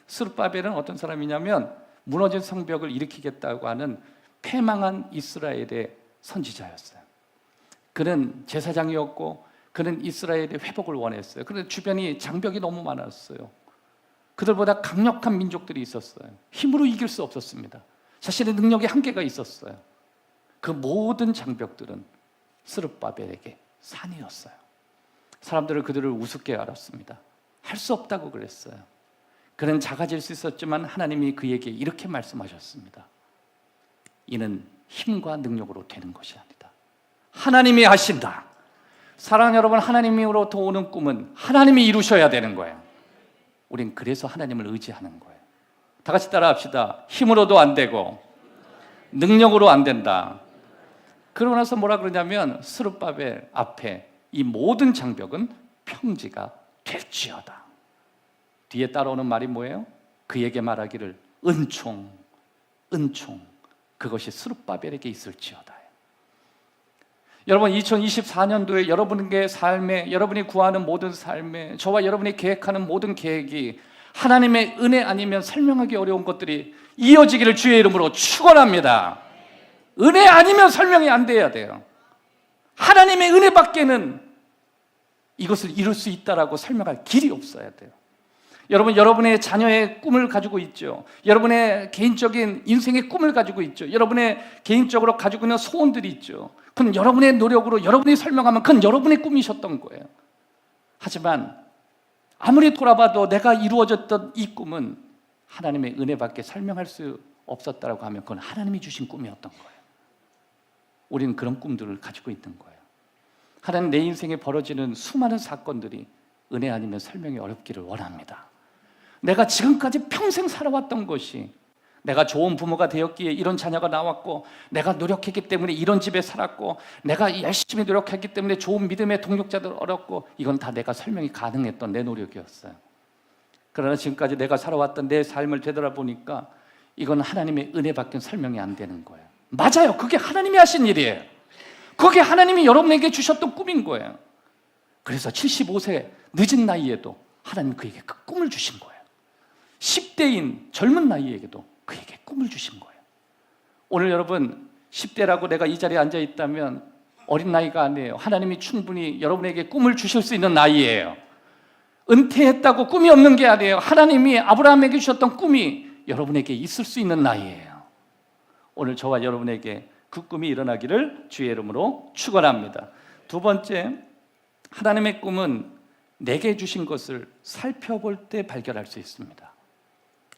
스룹바벨은 어떤 사람이냐면 무너진 성벽을 일으키겠다고 하는 패망한 이스라엘의 선지자였어요. 그는 제사장이었고 그는 이스라엘의 회복을 원했어요. 그런데 주변이 장벽이 너무 많았어요. 그들보다 강력한 민족들이 있었어요. 힘으로 이길 수 없었습니다. 자신의 능력에 한계가 있었어요. 그 모든 장벽들은 스룹바벨에게 산이었어요. 사람들은 그들을 우습게 알았습니다. 할 수 없다고 그랬어요. 그는 작아질 수 있었지만 하나님이 그에게 이렇게 말씀하셨습니다. 이는 힘과 능력으로 되는 것이 아니다. 하나님이 하신다. 사랑하는 여러분, 하나님으로부터 오는 꿈은 하나님이 이루셔야 되는 거예요. 우린 그래서 하나님을 의지하는 거예요. 다 같이 따라합시다. 힘으로도 안 되고 능력으로 안 된다. 그러고 나서 뭐라 그러냐면 스룹바벨 앞에 이 모든 장벽은 평지가 될지어다. 뒤에 따라오는 말이 뭐예요? 그에게 말하기를 은총, 은총, 그것이 스룹바벨에게 있을지어다. 여러분, 2024년도에 여러분의 삶에, 여러분이 구하는 모든 삶에, 저와 여러분이 계획하는 모든 계획이 하나님의 은혜 아니면 설명하기 어려운 것들이 이어지기를 주의 이름으로 축원합니다. 은혜 아니면 설명이 안 돼야 돼요. 하나님의 은혜밖에는 이것을 이룰 수 있다라고 설명할 길이 없어야 돼요. 여러분, 여러분의 자녀의 꿈을 가지고 있죠. 여러분의 개인적인 인생의 꿈을 가지고 있죠. 여러분의 개인적으로 가지고 있는 소원들이 있죠. 그건 여러분의 노력으로 여러분이 설명하면 그건 여러분의 꿈이셨던 거예요. 하지만 아무리 돌아봐도 내가 이루어졌던 이 꿈은 하나님의 은혜밖에 설명할 수 없었다라고 하면 그건 하나님이 주신 꿈이었던 거예요. 우리는 그런 꿈들을 가지고 있는 거예요. 하나님, 내 인생에 벌어지는 수많은 사건들이 은혜 아니면 설명이 어렵기를 원합니다. 내가 지금까지 평생 살아왔던 것이, 내가 좋은 부모가 되었기에 이런 자녀가 나왔고, 내가 노력했기 때문에 이런 집에 살았고, 내가 열심히 노력했기 때문에 좋은 믿음의 동력자들 얻었고, 이건 다 내가 설명이 가능했던 내 노력이었어요. 그러나 지금까지 내가 살아왔던 내 삶을 되돌아보니까 이건 하나님의 은혜밖에 설명이 안 되는 거예요. 맞아요. 그게 하나님이 하신 일이에요. 그게 하나님이 여러분에게 주셨던 꿈인 거예요. 그래서 75세 늦은 나이에도 하나님 그에게 그 꿈을 주신 거예요. 10대인 젊은 나이에게도 그에게 꿈을 주신 거예요. 오늘 여러분 10대라고 내가 이 자리에 앉아 있다면 어린 나이가 아니에요. 하나님이 충분히 여러분에게 꿈을 주실 수 있는 나이예요. 은퇴했다고 꿈이 없는 게 아니에요. 하나님이 아브라함에게 주셨던 꿈이 여러분에게 있을 수 있는 나이예요. 오늘 저와 여러분에게 그 꿈이 일어나기를 주의 이름으로 축원합니다. 두 번째, 하나님의 꿈은 내게 주신 것을 살펴볼 때 발견할 수 있습니다.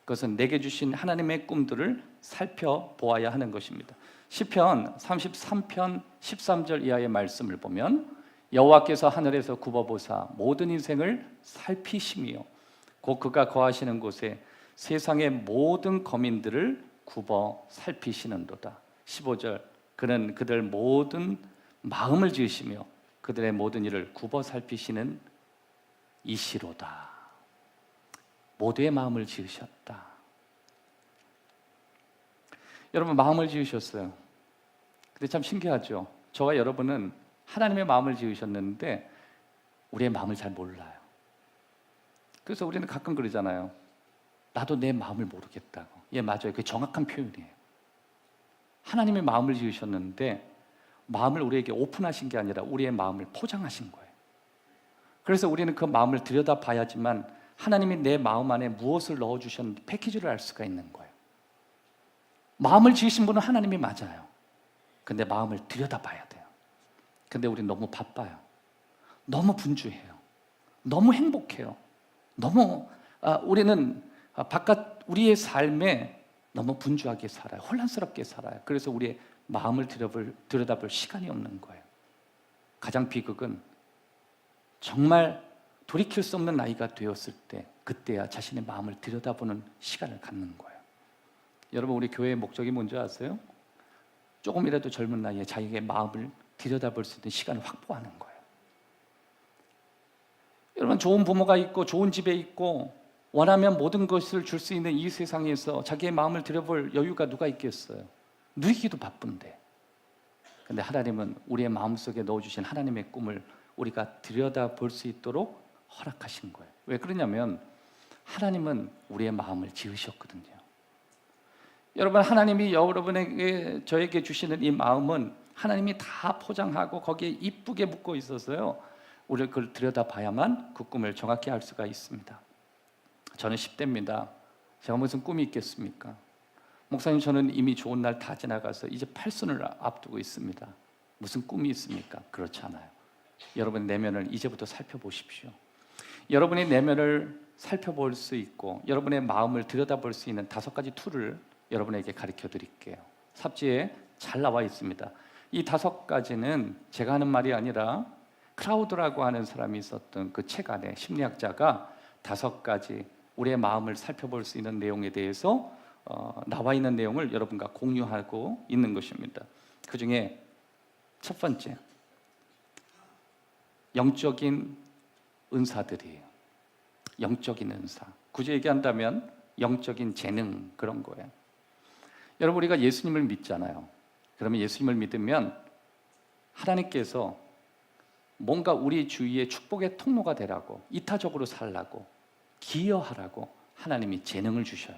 그것은 내게 주신 하나님의 꿈들을 살펴보아야 하는 것입니다. 시편 33편 13절 이하의 말씀을 보면 여호와께서 하늘에서 굽어보사 모든 인생을 살피시며 곧 그가 거하시는 곳에 세상의 모든 거민들을 굽어 살피시는도다. 15절 그는 그들 모든 마음을 지으시며 그들의 모든 일을 굽어 살피시는 이시로다. 모두의 마음을 지으셨다. 여러분 마음을 지으셨어요. 근데 참 신기하죠. 저와 여러분은 하나님의 마음을 지으셨는데 우리의 마음을 잘 몰라요. 그래서 우리는 가끔 그러잖아요. 나도 내 마음을 모르겠다고. 예, 맞아요. 그게 정확한 표현이에요. 하나님의 마음을 지으셨는데 마음을 우리에게 오픈하신 게 아니라 우리의 마음을 포장하신 거예요. 그래서 우리는 그 마음을 들여다봐야지만 하나님이 내 마음 안에 무엇을 넣어주셨는지 패키지를 알 수가 있는 거예요. 마음을 지으신 분은 하나님이 맞아요. 근데 마음을 들여다봐야 돼요. 근데 우리는 너무 바빠요. 너무 분주해요. 너무 행복해요. 너무 우리는 바깥 우리의 삶에 너무 분주하게 살아요. 혼란스럽게 살아요. 그래서 우리의 마음을 들여다볼 시간이 없는 거예요. 가장 비극은 정말 돌이킬 수 없는 나이가 되었을 때 그때야 자신의 마음을 들여다보는 시간을 갖는 거예요. 여러분 우리 교회의 목적이 뭔지 아세요? 조금이라도 젊은 나이에 자기의 마음을 들여다볼 수 있는 시간을 확보하는 거예요. 여러분 좋은 부모가 있고 좋은 집에 있고 원하면 모든 것을 줄 수 있는 이 세상에서 자기의 마음을 들여볼 여유가 누가 있겠어요? 누리기도 바쁜데. 근데 하나님은 우리의 마음속에 넣어주신 하나님의 꿈을 우리가 들여다볼 수 있도록 허락하신 거예요. 왜 그러냐면 하나님은 우리의 마음을 지으셨거든요. 여러분 하나님이 여러분에게 저에게 주시는 이 마음은 하나님이 다 포장하고 거기에 이쁘게 묶어 있어서요. 우리가 그걸 들여다봐야만 그 꿈을 정확히 알 수가 있습니다. 저는 10대입니다. 제가 무슨 꿈이 있겠습니까? 목사님 저는 이미 좋은 날 다 지나가서 이제 팔순을 앞두고 있습니다. 무슨 꿈이 있습니까? 그렇지 않아요. 여러분 내면을 이제부터 살펴보십시오. 여러분의 내면을 살펴볼 수 있고 여러분의 마음을 들여다볼 수 있는 5가지 툴을 여러분에게 가르쳐 드릴게요. 삽지에 잘 나와 있습니다. 이 5가지는 제가 하는 말이 아니라 크라우드라고 하는 사람이 있었던 그 책 안에 심리학자가 5가지 우리의 마음을 살펴볼 수 있는 내용에 대해서 나와 있는 내용을 여러분과 공유하고 있는 것입니다. 그 중에 첫 번째, 영적인 은사들이에요. 영적인 은사. 굳이 얘기한다면 영적인 재능 그런 거예요. 여러분 우리가 예수님을 믿잖아요. 그러면 예수님을 믿으면 하나님께서 뭔가 우리 주위에 축복의 통로가 되라고 이타적으로 살라고 기여하라고 하나님이 재능을 주셔요.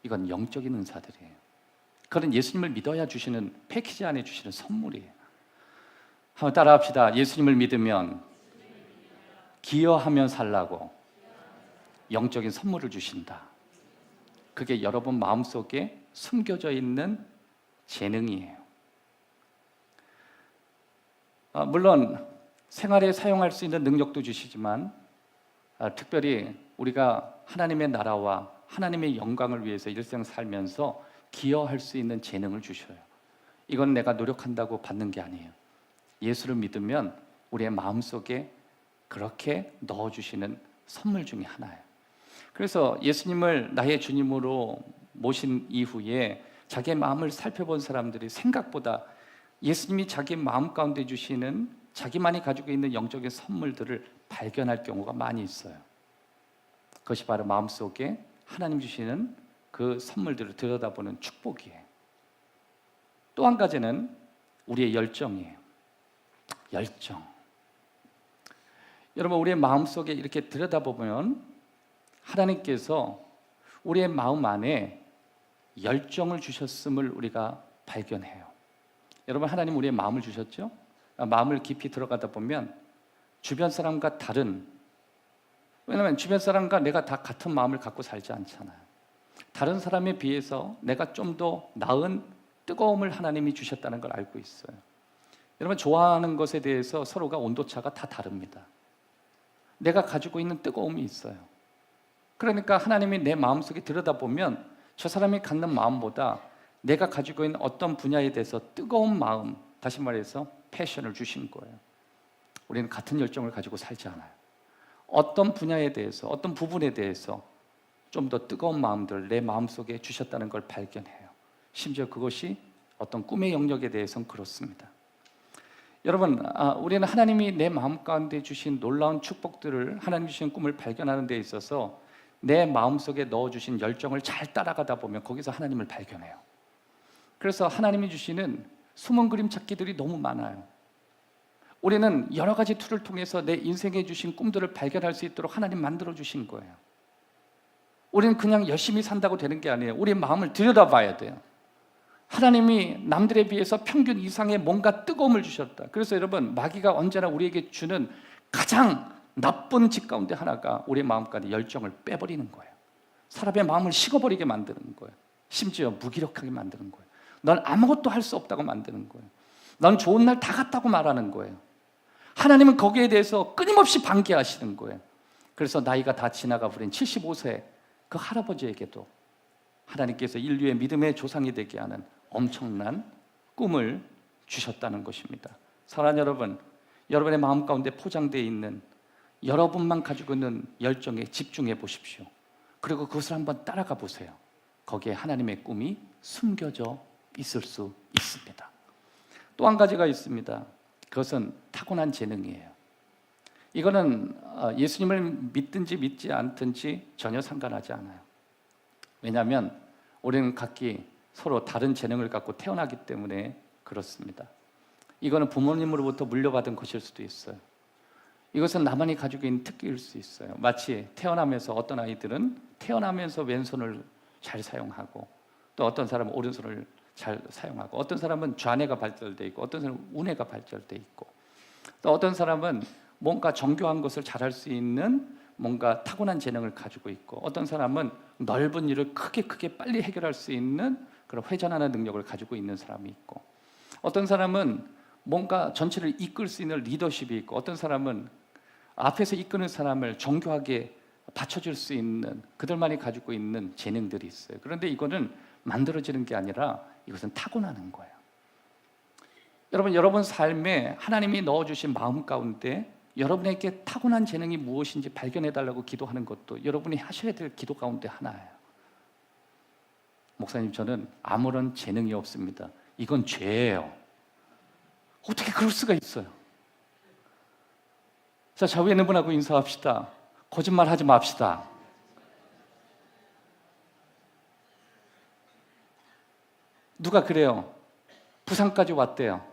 이건 영적인 은사들이에요. 그건 예수님을 믿어야 주시는 패키지 안에 주시는 선물이에요. 한번 따라합시다. 예수님을 믿으면 기여하면 살라고 영적인 선물을 주신다. 그게 여러분 마음속에 숨겨져 있는 재능이에요. 물론 생활에 사용할 수 있는 능력도 주시지만 특별히 우리가 하나님의 나라와 하나님의 영광을 위해서 일생 살면서 기여할 수 있는 재능을 주셔요. 이건 내가 노력한다고 받는 게 아니에요. 예수를 믿으면 우리의 마음속에 그렇게 넣어주시는 선물 중에 하나예요. 그래서 예수님을 나의 주님으로 모신 이후에 자기의 마음을 살펴본 사람들이 생각보다 예수님이 자기 마음 가운데 주시는 자기만이 가지고 있는 영적인 선물들을 발견할 경우가 많이 있어요. 그것이 바로 마음속에 하나님 주시는 그 선물들을 들여다보는 축복이에요. 또 한 가지는 우리의 열정이에요. 열정. 여러분 우리의 마음속에 이렇게 들여다보면 하나님께서 우리의 마음 안에 열정을 주셨음을 우리가 발견해요. 여러분 하나님 우리의 마음을 주셨죠? 마음을 깊이 들어가다 보면 주변 사람과 다른, 왜냐하면 주변 사람과 내가 다 같은 마음을 갖고 살지 않잖아요. 다른 사람에 비해서 내가 좀 더 나은 뜨거움을 하나님이 주셨다는 걸 알고 있어요. 여러분 좋아하는 것에 대해서 서로가 온도차가 다 다릅니다. 내가 가지고 있는 뜨거움이 있어요. 그러니까 하나님이 내 마음속에 들여다보면 저 사람이 갖는 마음보다 내가 가지고 있는 어떤 분야에 대해서 뜨거운 마음, 다시 말해서 패션을 주신 거예요. 우리는 같은 열정을 가지고 살지 않아요. 어떤 분야에 대해서, 어떤 부분에 대해서 좀 더 뜨거운 마음들을 내 마음속에 주셨다는 걸 발견해요. 심지어 그것이 어떤 꿈의 영역에 대해서는 그렇습니다. 여러분, 우리는 하나님이 내 마음 가운데 주신 놀라운 축복들을, 하나님 주신 꿈을 발견하는 데 있어서 내 마음속에 넣어주신 열정을 잘 따라가다 보면 거기서 하나님을 발견해요. 그래서 하나님이 주시는 숨은 그림 찾기들이 너무 많아요. 우리는 여러 가지 툴을 통해서 내 인생에 주신 꿈들을 발견할 수 있도록 하나님 만들어 주신 거예요. 우리는 그냥 열심히 산다고 되는 게 아니에요. 우리의 마음을 들여다봐야 돼요. 하나님이 남들에 비해서 평균 이상의 뭔가 뜨거움을 주셨다. 그래서 여러분, 마귀가 언제나 우리에게 주는 가장 나쁜 짓 가운데 하나가 우리의 마음까지 열정을 빼버리는 거예요. 사람의 마음을 식어버리게 만드는 거예요. 심지어 무기력하게 만드는 거예요. 넌 아무것도 할 수 없다고 만드는 거예요. 넌 좋은 날 다 갔다고 말하는 거예요. 하나님은 거기에 대해서 끊임없이 반기하시는 거예요. 그래서 나이가 다 지나가 버린 75세 그 할아버지에게도 하나님께서 인류의 믿음의 조상이 되게 하는 엄청난 꿈을 주셨다는 것입니다. 사랑하는 여러분, 여러분의 마음 가운데 포장되어 있는 여러분만 가지고 있는 열정에 집중해 보십시오. 그리고 그것을 한번 따라가 보세요. 거기에 하나님의 꿈이 숨겨져 있을 수 있습니다. 또 한 가지가 있습니다. 그것은 타고난 재능이에요. 이거는 예수님을 믿든지 믿지 않든지 전혀 상관하지 않아요. 왜냐하면 우리는 각기 서로 다른 재능을 갖고 태어나기 때문에 그렇습니다. 이거는 부모님으로부터 물려받은 것일 수도 있어요. 이것은 나만이 가지고 있는 특기일 수 있어요. 마치 태어나면서 어떤 아이들은 태어나면서 왼손을 잘 사용하고, 또 어떤 사람은 오른손을 잘 사용하고, 어떤 사람은 좌뇌가 발달돼 있고, 어떤 사람은 우뇌가 발달돼 있고, 또 어떤 사람은 뭔가 정교한 것을 잘할 수 있는 뭔가 타고난 재능을 가지고 있고, 어떤 사람은 넓은 일을 크게 빨리 해결할 수 있는 그런 회전하는 능력을 가지고 있는 사람이 있고, 어떤 사람은 뭔가 전체를 이끌 수 있는 리더십이 있고, 어떤 사람은 앞에서 이끄는 사람을 정교하게 받쳐줄 수 있는 그들만이 가지고 있는 재능들이 있어요. 그런데 이거는 만들어지는 게 아니라 이것은 타고나는 거예요. 여러분 삶에 하나님이 넣어주신 마음 가운데 여러분에게 타고난 재능이 무엇인지 발견해달라고 기도하는 것도 여러분이 하셔야 될 기도 가운데 하나예요. 목사님, 저는 아무런 재능이 없습니다. 이건 죄예요. 어떻게 그럴 수가 있어요? 자, 좌우에 있는 분하고 인사합시다. 거짓말 하지 맙시다. 누가 그래요? 부산까지 왔대요.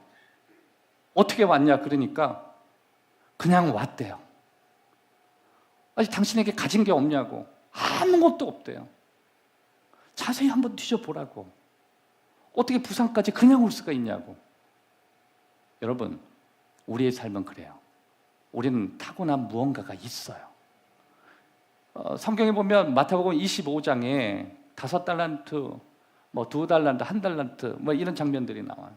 어떻게 왔냐? 그러니까 그냥 왔대요. 아니, 당신에게 가진 게 없냐고. 아무것도 없대요. 자세히 한번 뒤져보라고. 어떻게 부산까지 그냥 올 수가 있냐고. 여러분, 우리의 삶은 그래요. 우리는 타고난 무언가가 있어요. 성경에 보면 마태복음 25장에 5달란트, 2달란트, 1달란트 이런 장면들이 나와요.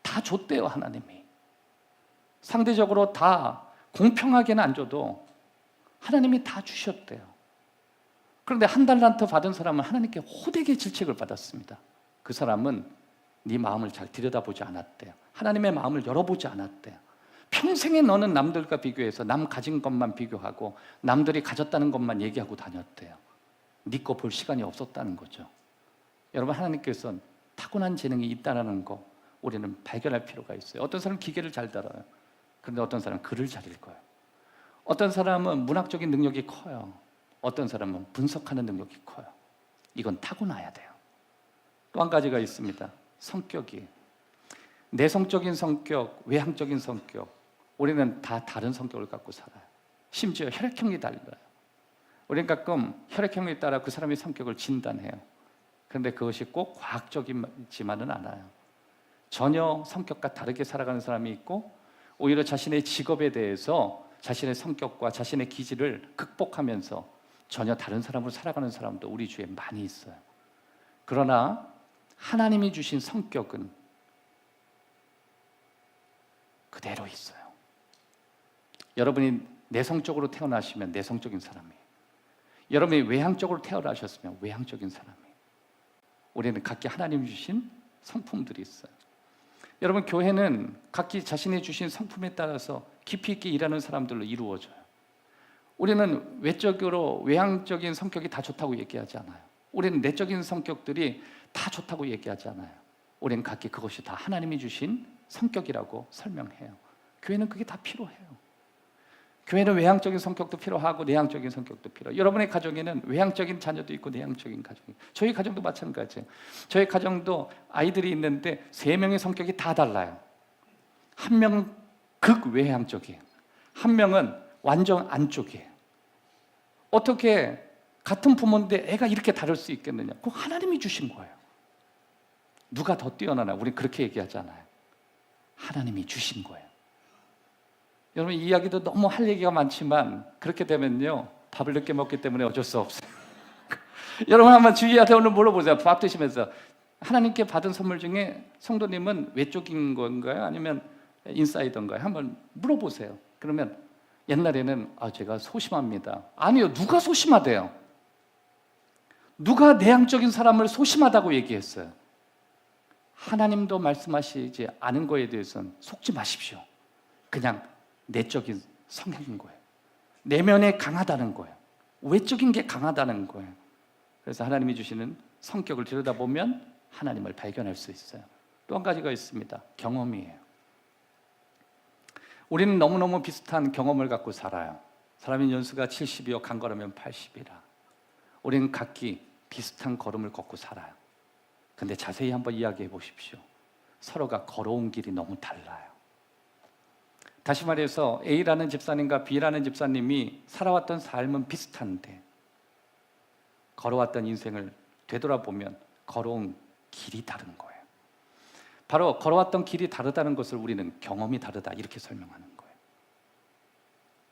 다 줬대요, 하나님이. 상대적으로 다 공평하게는 안 줘도 하나님이 다 주셨대요. 그런데 1달란트 받은 사람은 하나님께 호되게 질책을 받았습니다. 그 사람은 네 마음을 잘 들여다보지 않았대요. 하나님의 마음을 열어보지 않았대요. 평생에 너는 남들과 비교해서 남 가진 것만 비교하고 남들이 가졌다는 것만 얘기하고 다녔대요. 네 거 볼 시간이 없었다는 거죠. 여러분, 하나님께서는 타고난 재능이 있다는 거 우리는 발견할 필요가 있어요. 어떤 사람은 기계를 잘 다뤄요. 그런데 어떤 사람은 글을 잘 읽어요. 어떤 사람은 문학적인 능력이 커요. 어떤 사람은 분석하는 능력이 커요. 이건 타고나야 돼요. 또 한 가지가 있습니다. 성격이. 내성적인 성격, 외향적인 성격, 우리는 다 다른 성격을 갖고 살아요. 심지어 혈액형이 달라요. 우리는 가끔 혈액형에 따라 그 사람의 성격을 진단해요. 그런데 그것이 꼭 과학적이지만은 않아요. 전혀 성격과 다르게 살아가는 사람이 있고, 오히려 자신의 직업에 대해서 자신의 성격과 자신의 기질을 극복하면서 전혀 다른 사람으로 살아가는 사람도 우리 주위에 많이 있어요. 그러나 하나님이 주신 성격은 그대로 있어요. 여러분이 내성적으로 태어나시면 내성적인 사람이에요. 여러분이 외향적으로 태어나셨으면 외향적인 사람이에요. 우리는 각기 하나님이 주신 성품들이 있어요. 여러분, 교회는 각기 자신이 주신 성품에 따라서 깊이 있게 일하는 사람들로 이루어져요. 우리는 외적으로 외향적인 성격이 다 좋다고 얘기하지 않아요. 우리는 내적인 성격들이 다 좋다고 얘기하지 않아요. 우리는 각기 그것이 다 하나님이 주신 성격이라고 설명해요. 교회는 그게 다 필요해요. 교회는 외향적인 성격도 필요하고 내향적인 성격도 필요해요. 여러분의 가정에는 외향적인 자녀도 있고 내향적인 가정이 있고, 저희 가정도 마찬가지예요. 저희 가정도 아이들이 있는데 3명의 성격이 다 달라요. 한 명은 극외향적이에요. 한 명은 완전 안쪽이에요. 어떻게 같은 부모인데 애가 이렇게 다를 수 있겠느냐? 그거 하나님이 주신 거예요. 누가 더 뛰어나나? 우리 그렇게 얘기하잖아요. 하나님이 주신 거예요. 여러분, 이 이야기도 너무 할 얘기가 많지만 그렇게 되면요, 밥을 늦게 먹기 때문에 어쩔 수 없어요. 여러분, 한번 주위한테 오늘 물어보세요. 밥 드시면서 하나님께 받은 선물 중에 성도님은 외적인 건가요? 아니면 인사이드인가요? 한번 물어보세요. 그러면 옛날에는 제가 소심합니다. 아니요, 누가 소심하대요? 누가 내향적인 사람을 소심하다고 얘기했어요? 하나님도 말씀하시지 않은 거에 대해서는 속지 마십시오. 그냥 내적인 성향인 거예요. 내면에 강하다는 거예요. 외적인 게 강하다는 거예요. 그래서 하나님이 주시는 성격을 들여다보면 하나님을 발견할 수 있어요. 또 한 가지가 있습니다. 경험이에요. 우리는 너무너무 비슷한 경험을 갖고 살아요. 사람의 연수가 70이요 간 걸으면 80이라. 우리는 각기 비슷한 걸음을 걷고 살아요. 근데 자세히 한번 이야기해 보십시오. 서로가 걸어온 길이 너무 달라요. 다시 말해서 A라는 집사님과 B라는 집사님이 살아왔던 삶은 비슷한데 걸어왔던 인생을 되돌아보면 걸어온 길이 다른 거예요. 바로 걸어왔던 길이 다르다는 것을 우리는 경험이 다르다 이렇게 설명하는 거예요.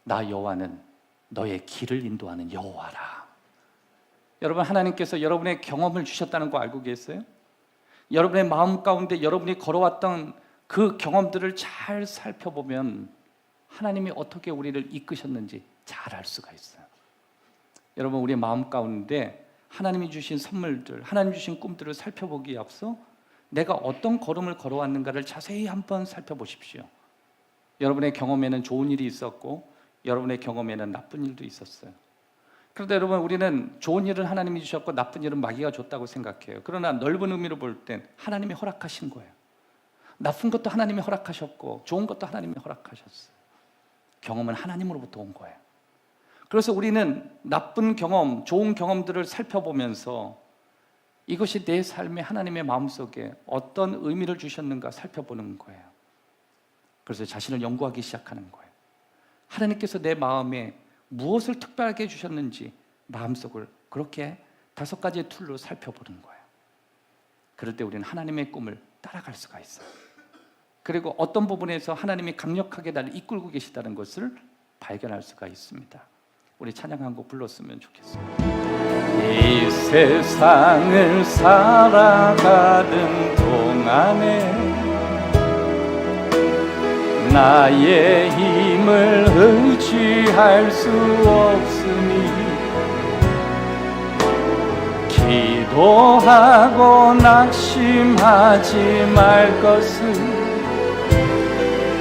나 여호와는 너의 길을 인도하는 여호와라. 여러분, 하나님께서 여러분의 경험을 주셨다는 거 알고 계세요? 여러분의 마음 가운데 여러분이 걸어왔던 그 경험들을 잘 살펴보면 하나님이 어떻게 우리를 이끄셨는지 잘 알 수가 있어요. 여러분, 우리 마음 가운데 하나님이 주신 선물들, 하나님 주신 꿈들을 살펴보기에 앞서 내가 어떤 걸음을 걸어왔는가를 자세히 한번 살펴보십시오. 여러분의 경험에는 좋은 일이 있었고 여러분의 경험에는 나쁜 일도 있었어요. 그런데 여러분, 우리는 좋은 일은 하나님이 주셨고 나쁜 일은 마귀가 줬다고 생각해요. 그러나 넓은 의미로 볼 땐 하나님이 허락하신 거예요. 나쁜 것도 하나님이 허락하셨고 좋은 것도 하나님이 허락하셨어요. 경험은 하나님으로부터 온 거예요. 그래서 우리는 나쁜 경험, 좋은 경험들을 살펴보면서 이것이 내 삶에 하나님의 마음속에 어떤 의미를 주셨는가 살펴보는 거예요. 그래서 자신을 연구하기 시작하는 거예요. 하나님께서 내 마음에 무엇을 특별하게 주셨는지 마음속을 그렇게 5가지의 툴로 살펴보는 거예요. 그럴 때 우리는 하나님의 꿈을 따라갈 수가 있어요. 그리고 어떤 부분에서 하나님이 강력하게 나를 이끌고 계시다는 것을 발견할 수가 있습니다. 우리 찬양 한 곡 불렀으면 좋겠어요. 이 세상을 살아가는 동안에 나의 힘을 의지할 수 없으니 기도하고 낙심하지 말 것을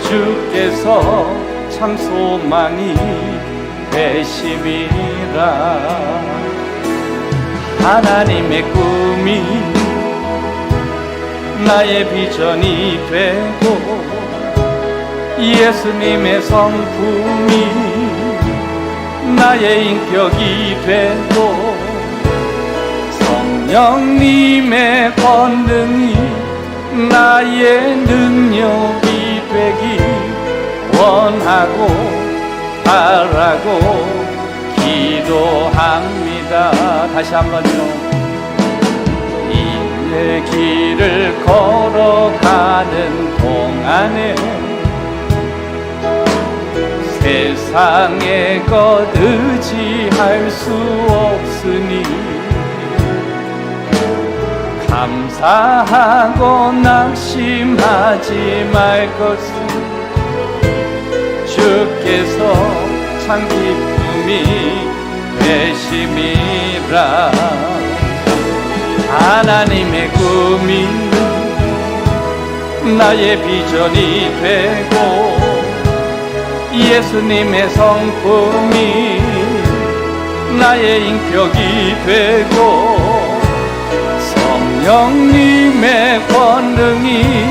주께서 참 소망이 되심이라. 하나님의 꿈이 나의 비전이 되고 예수님의 성품이 나의 인격이 되고 성령님의 권능이 나의 능력이 되기 원하고 바라고 기도합니다. 다시 한번요. 이 길을 걸어가는 동안에 세상의 것 의지할 수 없으니 감사하고 낙심하지 말 것을 주께서 참 참 기쁨이 되심이라. 하나님의 꿈이 나의 비전이 되고 예수님의 성품이 나의 인격이 되고 성령님의 권능이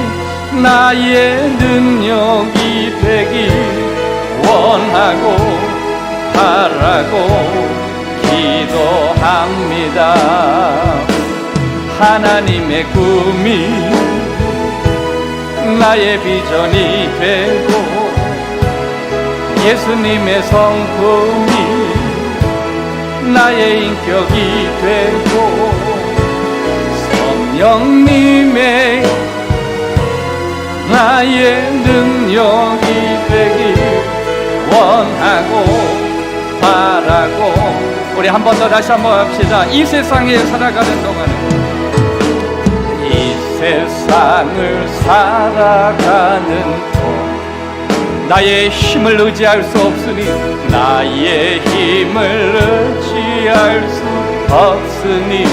나의 능력이 되기 원하고 바라고 기도합니다. 하나님의 꿈이 나의 비전이 되고 예수님의 성품이 나의 인격이 되고 성령님의 나의 능력이 되길 원하고 바라고. 우리 한 번 더 다시 한번 합시다. 이 세상에 살아가는 동안에, 이 세상을 살아가는 동안 나의 힘을 의지할 수 없으니, 나의 힘을 의지할 수 없으니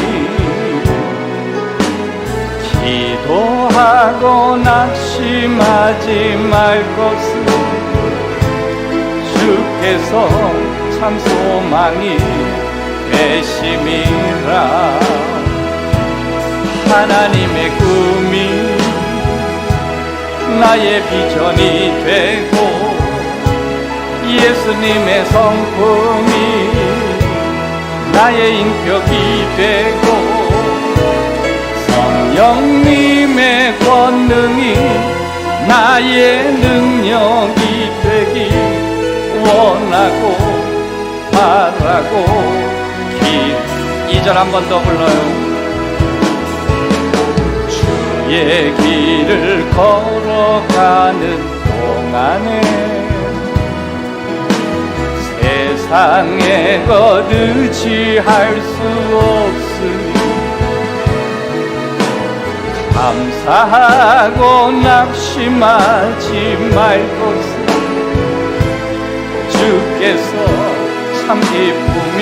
기도하고 낙심하지 말 것은 주께서 참 소망이 되심이라. 하나님의 꿈이 나의 비전이 되고 예수님의 성품이 나의 인격이 되고 성령님의 권능이 나의 능력이 되기 원하고 바라고 2절 한 번 더 불러요. 주의 길을 걸어가는 동안에 세상의 것 의지할 수 없으니 감사하고 낙심하지 말 것은 주께서 참 기쁨이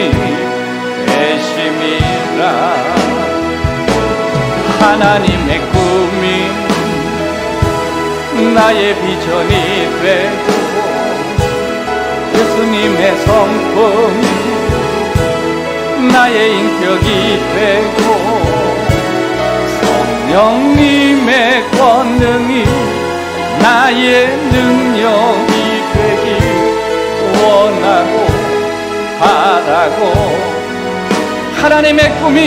되심이라. 하나님의 꿈이 나의 비전이 되고 예수님의 성품이 나의 인격이 되고 성령님의 권능이 나의 능력이 되기 원하고 바라고. 하나님의 꿈이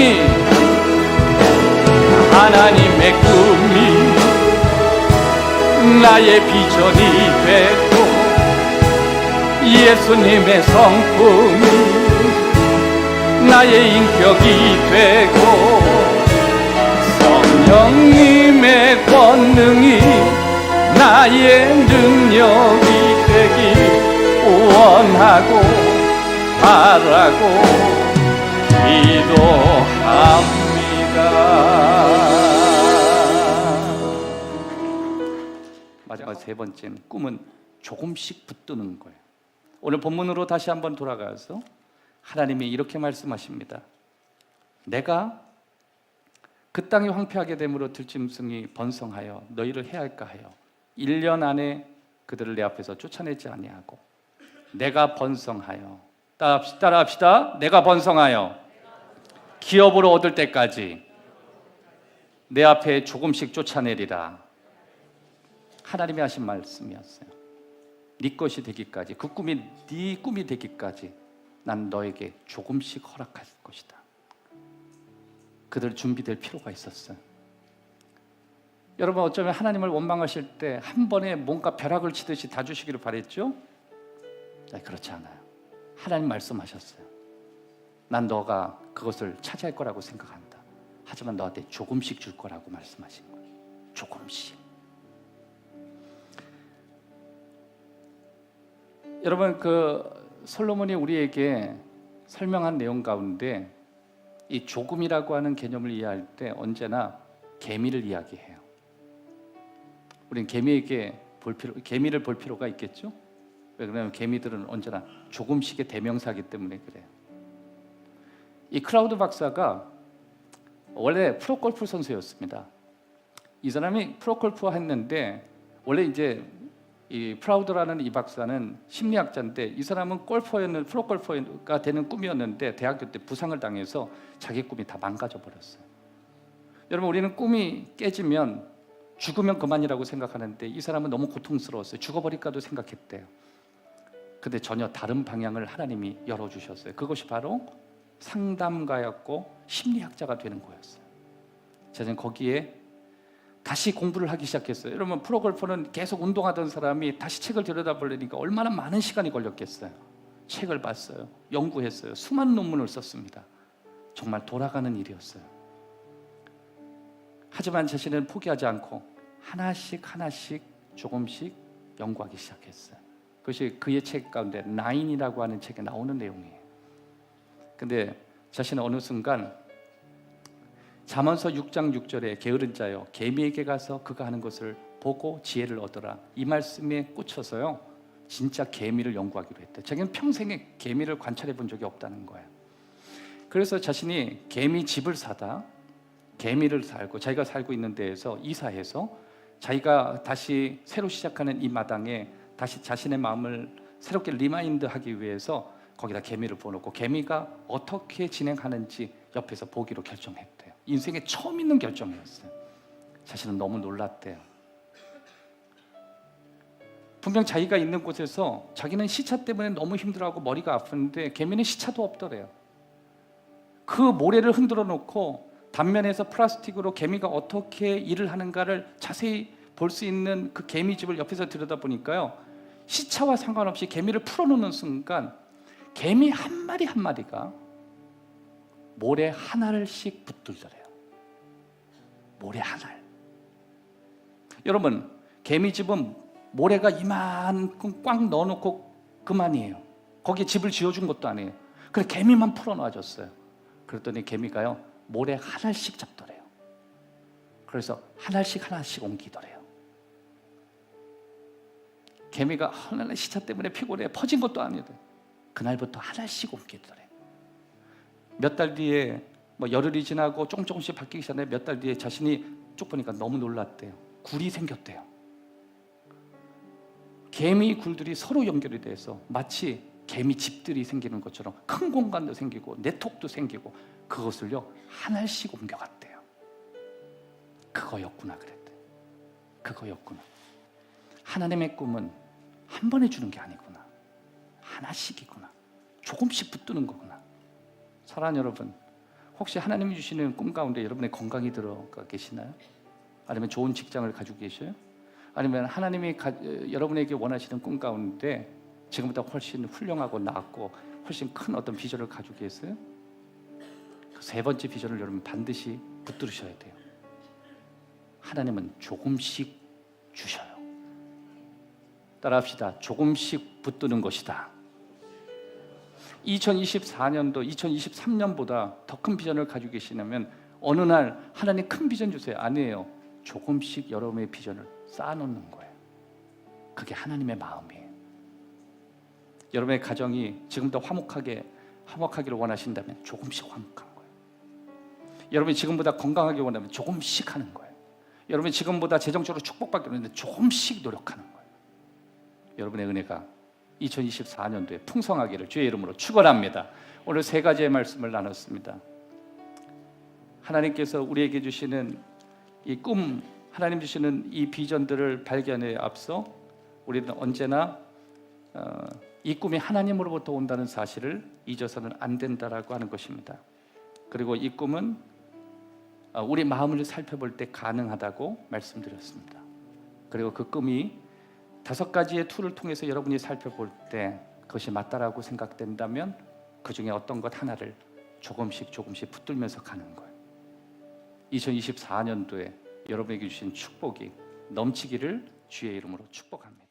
나의 비전이 되고 예수님의 성품이 나의 인격이 되고 성령님의 권능이 나의 능력이 되기 원하고 바라고 기도합니다. 마지막 세 번째는 꿈은 조금씩 붙드는 거예요. 오늘 본문으로 다시 한번 돌아가서 하나님이 이렇게 말씀하십니다. 내가 그 땅이 황폐하게 됨으로 들짐승이 번성하여 너희를 해할까 하여 1년 안에 그들을 내 앞에서 쫓아내지 아니하고 내가 번성하여 따라합시다. 내가 번성하여 기업으로 얻을 때까지 내 앞에 조금씩 쫓아내리라. 하나님이 하신 말씀이었어요. 네 것이 되기까지, 그 꿈이 네 꿈이 되기까지 난 너에게 조금씩 허락할 것이다. 그들 준비될 필요가 있었어요. 여러분 어쩌면 하나님을 원망하실 때 한 번에 뭔가 벼락을 치듯이 다 주시기를 바랬죠? 그렇지 않아요. 하나님 말씀하셨어요. 난 너가 그것을 차지할 거라고 생각한다. 하지만 너한테 조금씩 줄 거라고 말씀하신 거예요. 조금씩. 여러분 솔로몬이 우리에게 설명한 내용 가운데 이 조금이라고 하는 개념을 이해할 때 언제나 개미를 이야기해요. 우리는 개미를 볼 필요가 있겠죠? 왜 그러냐면 개미들은 언제나 조금씩의 대명사이기 때문에 그래요. 이 클라우드 박사가 원래 프로골프 선수였습니다. 이 사람이 프로골프 했는데 원래 이제 이 프라우드라는 이 박사는 심리학자인데 이 사람은 프로골퍼가 되는 꿈이었는데 대학교 때 부상을 당해서 자기 꿈이 다 망가져 버렸어요. 여러분, 우리는 꿈이 깨지면 죽으면 그만이라고 생각하는데 이 사람은 너무 고통스러웠어요. 죽어버릴까도 생각했대요. 근데 전혀 다른 방향을 하나님이 열어주셨어요. 그것이 바로 상담가였고 심리학자가 되는 거였어요. 저는 거기에 다시 공부를 하기 시작했어요. 여러분, 프로골퍼는 계속 운동하던 사람이 다시 책을 들여다보려니까 얼마나 많은 시간이 걸렸겠어요. 책을 봤어요. 연구했어요. 수많은 논문을 썼습니다. 정말 돌아가는 일이었어요. 하지만 자신은 포기하지 않고 하나씩 조금씩 연구하기 시작했어요. 그것이 그의 책 가운데 나인이라고 하는 책에 나오는 내용이에요. 근데 자신은 어느 순간 잠언서 6장 6절에 게으른 자여 개미에게 가서 그가 하는 것을 보고 지혜를 얻어라, 이 말씀에 꽂혀서요 진짜 개미를 연구하기로 했대요. 자기는 평생에 개미를 관찰해 본 적이 없다는 거예요. 그래서 자신이 개미 집을 사다 개미를 살고 자기가 살고 있는 데에서 이사해서 자기가 다시 새로 시작하는 이 마당에 다시 자신의 마음을 새롭게 리마인드하기 위해서 거기다 개미를 부어놓고 개미가 어떻게 진행하는지 옆에서 보기로 결정했대요. 인생에 처음 있는 결정이었어요. 자신은 너무 놀랐대요. 분명 자기가 있는 곳에서 자기는 시차 때문에 너무 힘들어하고 머리가 아픈데 개미는 시차도 없더래요. 그 모래를 흔들어 놓고 단면에서 플라스틱으로 개미가 어떻게 일을 하는가를 자세히 볼 수 있는 그 개미집을 옆에서 들여다보니까요, 시차와 상관없이 개미를 풀어놓는 순간 개미 한 마리가 모래 하나씩 붙들더래요. 모래 하나. 여러분, 개미집은 모래가 이만큼 꽉 넣어놓고 그만이에요. 거기에 집을 지어준 것도 아니에요. 그래서 개미만 풀어놔줬어요. 그랬더니 개미가요 모래 하나씩 잡더래요. 그래서 하나씩 옮기더래요. 개미가 하나의 시차 때문에 피곤해 퍼진 것도 아니고 그날부터 하나씩 옮기더래요. 몇 달 뒤에 열흘이 지나고 조금씩 바뀌기 전에 몇 달 뒤에 자신이 쭉 보니까 너무 놀랐대요. 굴이 생겼대요. 개미 굴들이 서로 연결이 돼서 마치 개미 집들이 생기는 것처럼 큰 공간도 생기고 네트워크도 생기고 그것을요 하나씩 옮겨갔대요. 그거였구나 그랬대요. 그거였구나. 하나님의 꿈은 한 번에 주는 게 아니구나. 하나씩이구나. 조금씩 붙드는 거구나. 사랑하는 여러분, 혹시 하나님이 주시는 꿈 가운데 여러분의 건강이 들어가 계시나요? 아니면 좋은 직장을 가지고 계셔요? 아니면 하나님이 여러분에게 원하시는 꿈 가운데 지금보다 훨씬 훌륭하고 낫고 훨씬 큰 어떤 비전을 가지고 계세요? 그 세 번째 비전을 여러분 반드시 붙들으셔야 돼요. 하나님은 조금씩 주셔요. 따라합시다. 조금씩 붙드는 것이다. 2024년도 2023년보다 더 큰 비전을 가지고 계시냐면 어느 날 하나님 큰 비전 주세요. 아니에요. 조금씩 여러분의 비전을 쌓아놓는 거예요. 그게 하나님의 마음이에요. 여러분의 가정이 지금부터 화목하기를 원하신다면 조금씩 화목한 거예요. 여러분이 지금보다 건강하게 원하면 조금씩 하는 거예요. 여러분이 지금보다 재정적으로 축복받기를 원하는데 조금씩 노력하는 거예요. 여러분의 은혜가 2024년도에 풍성하기를 주의 이름으로 축원합니다. 오늘 세 가지의 말씀을 나눴습니다. 하나님께서 우리에게 주시는 이 꿈, 하나님 주시는 이 비전들을 발견에 앞서 우리는 언제나 이 꿈이 하나님으로부터 온다는 사실을 잊어서는 안 된다라고 하는 것입니다. 그리고 이 꿈은 우리 마음을 살펴볼 때 가능하다고 말씀드렸습니다. 그리고 그 꿈이 5가지의 툴을 통해서 여러분이 살펴볼 때 그것이 맞다라고 생각된다면 그 중에 어떤 것 하나를 조금씩 붙들면서 가는 거예요. 2024년도에 여러분에게 주신 축복이 넘치기를 주의 이름으로 축복합니다.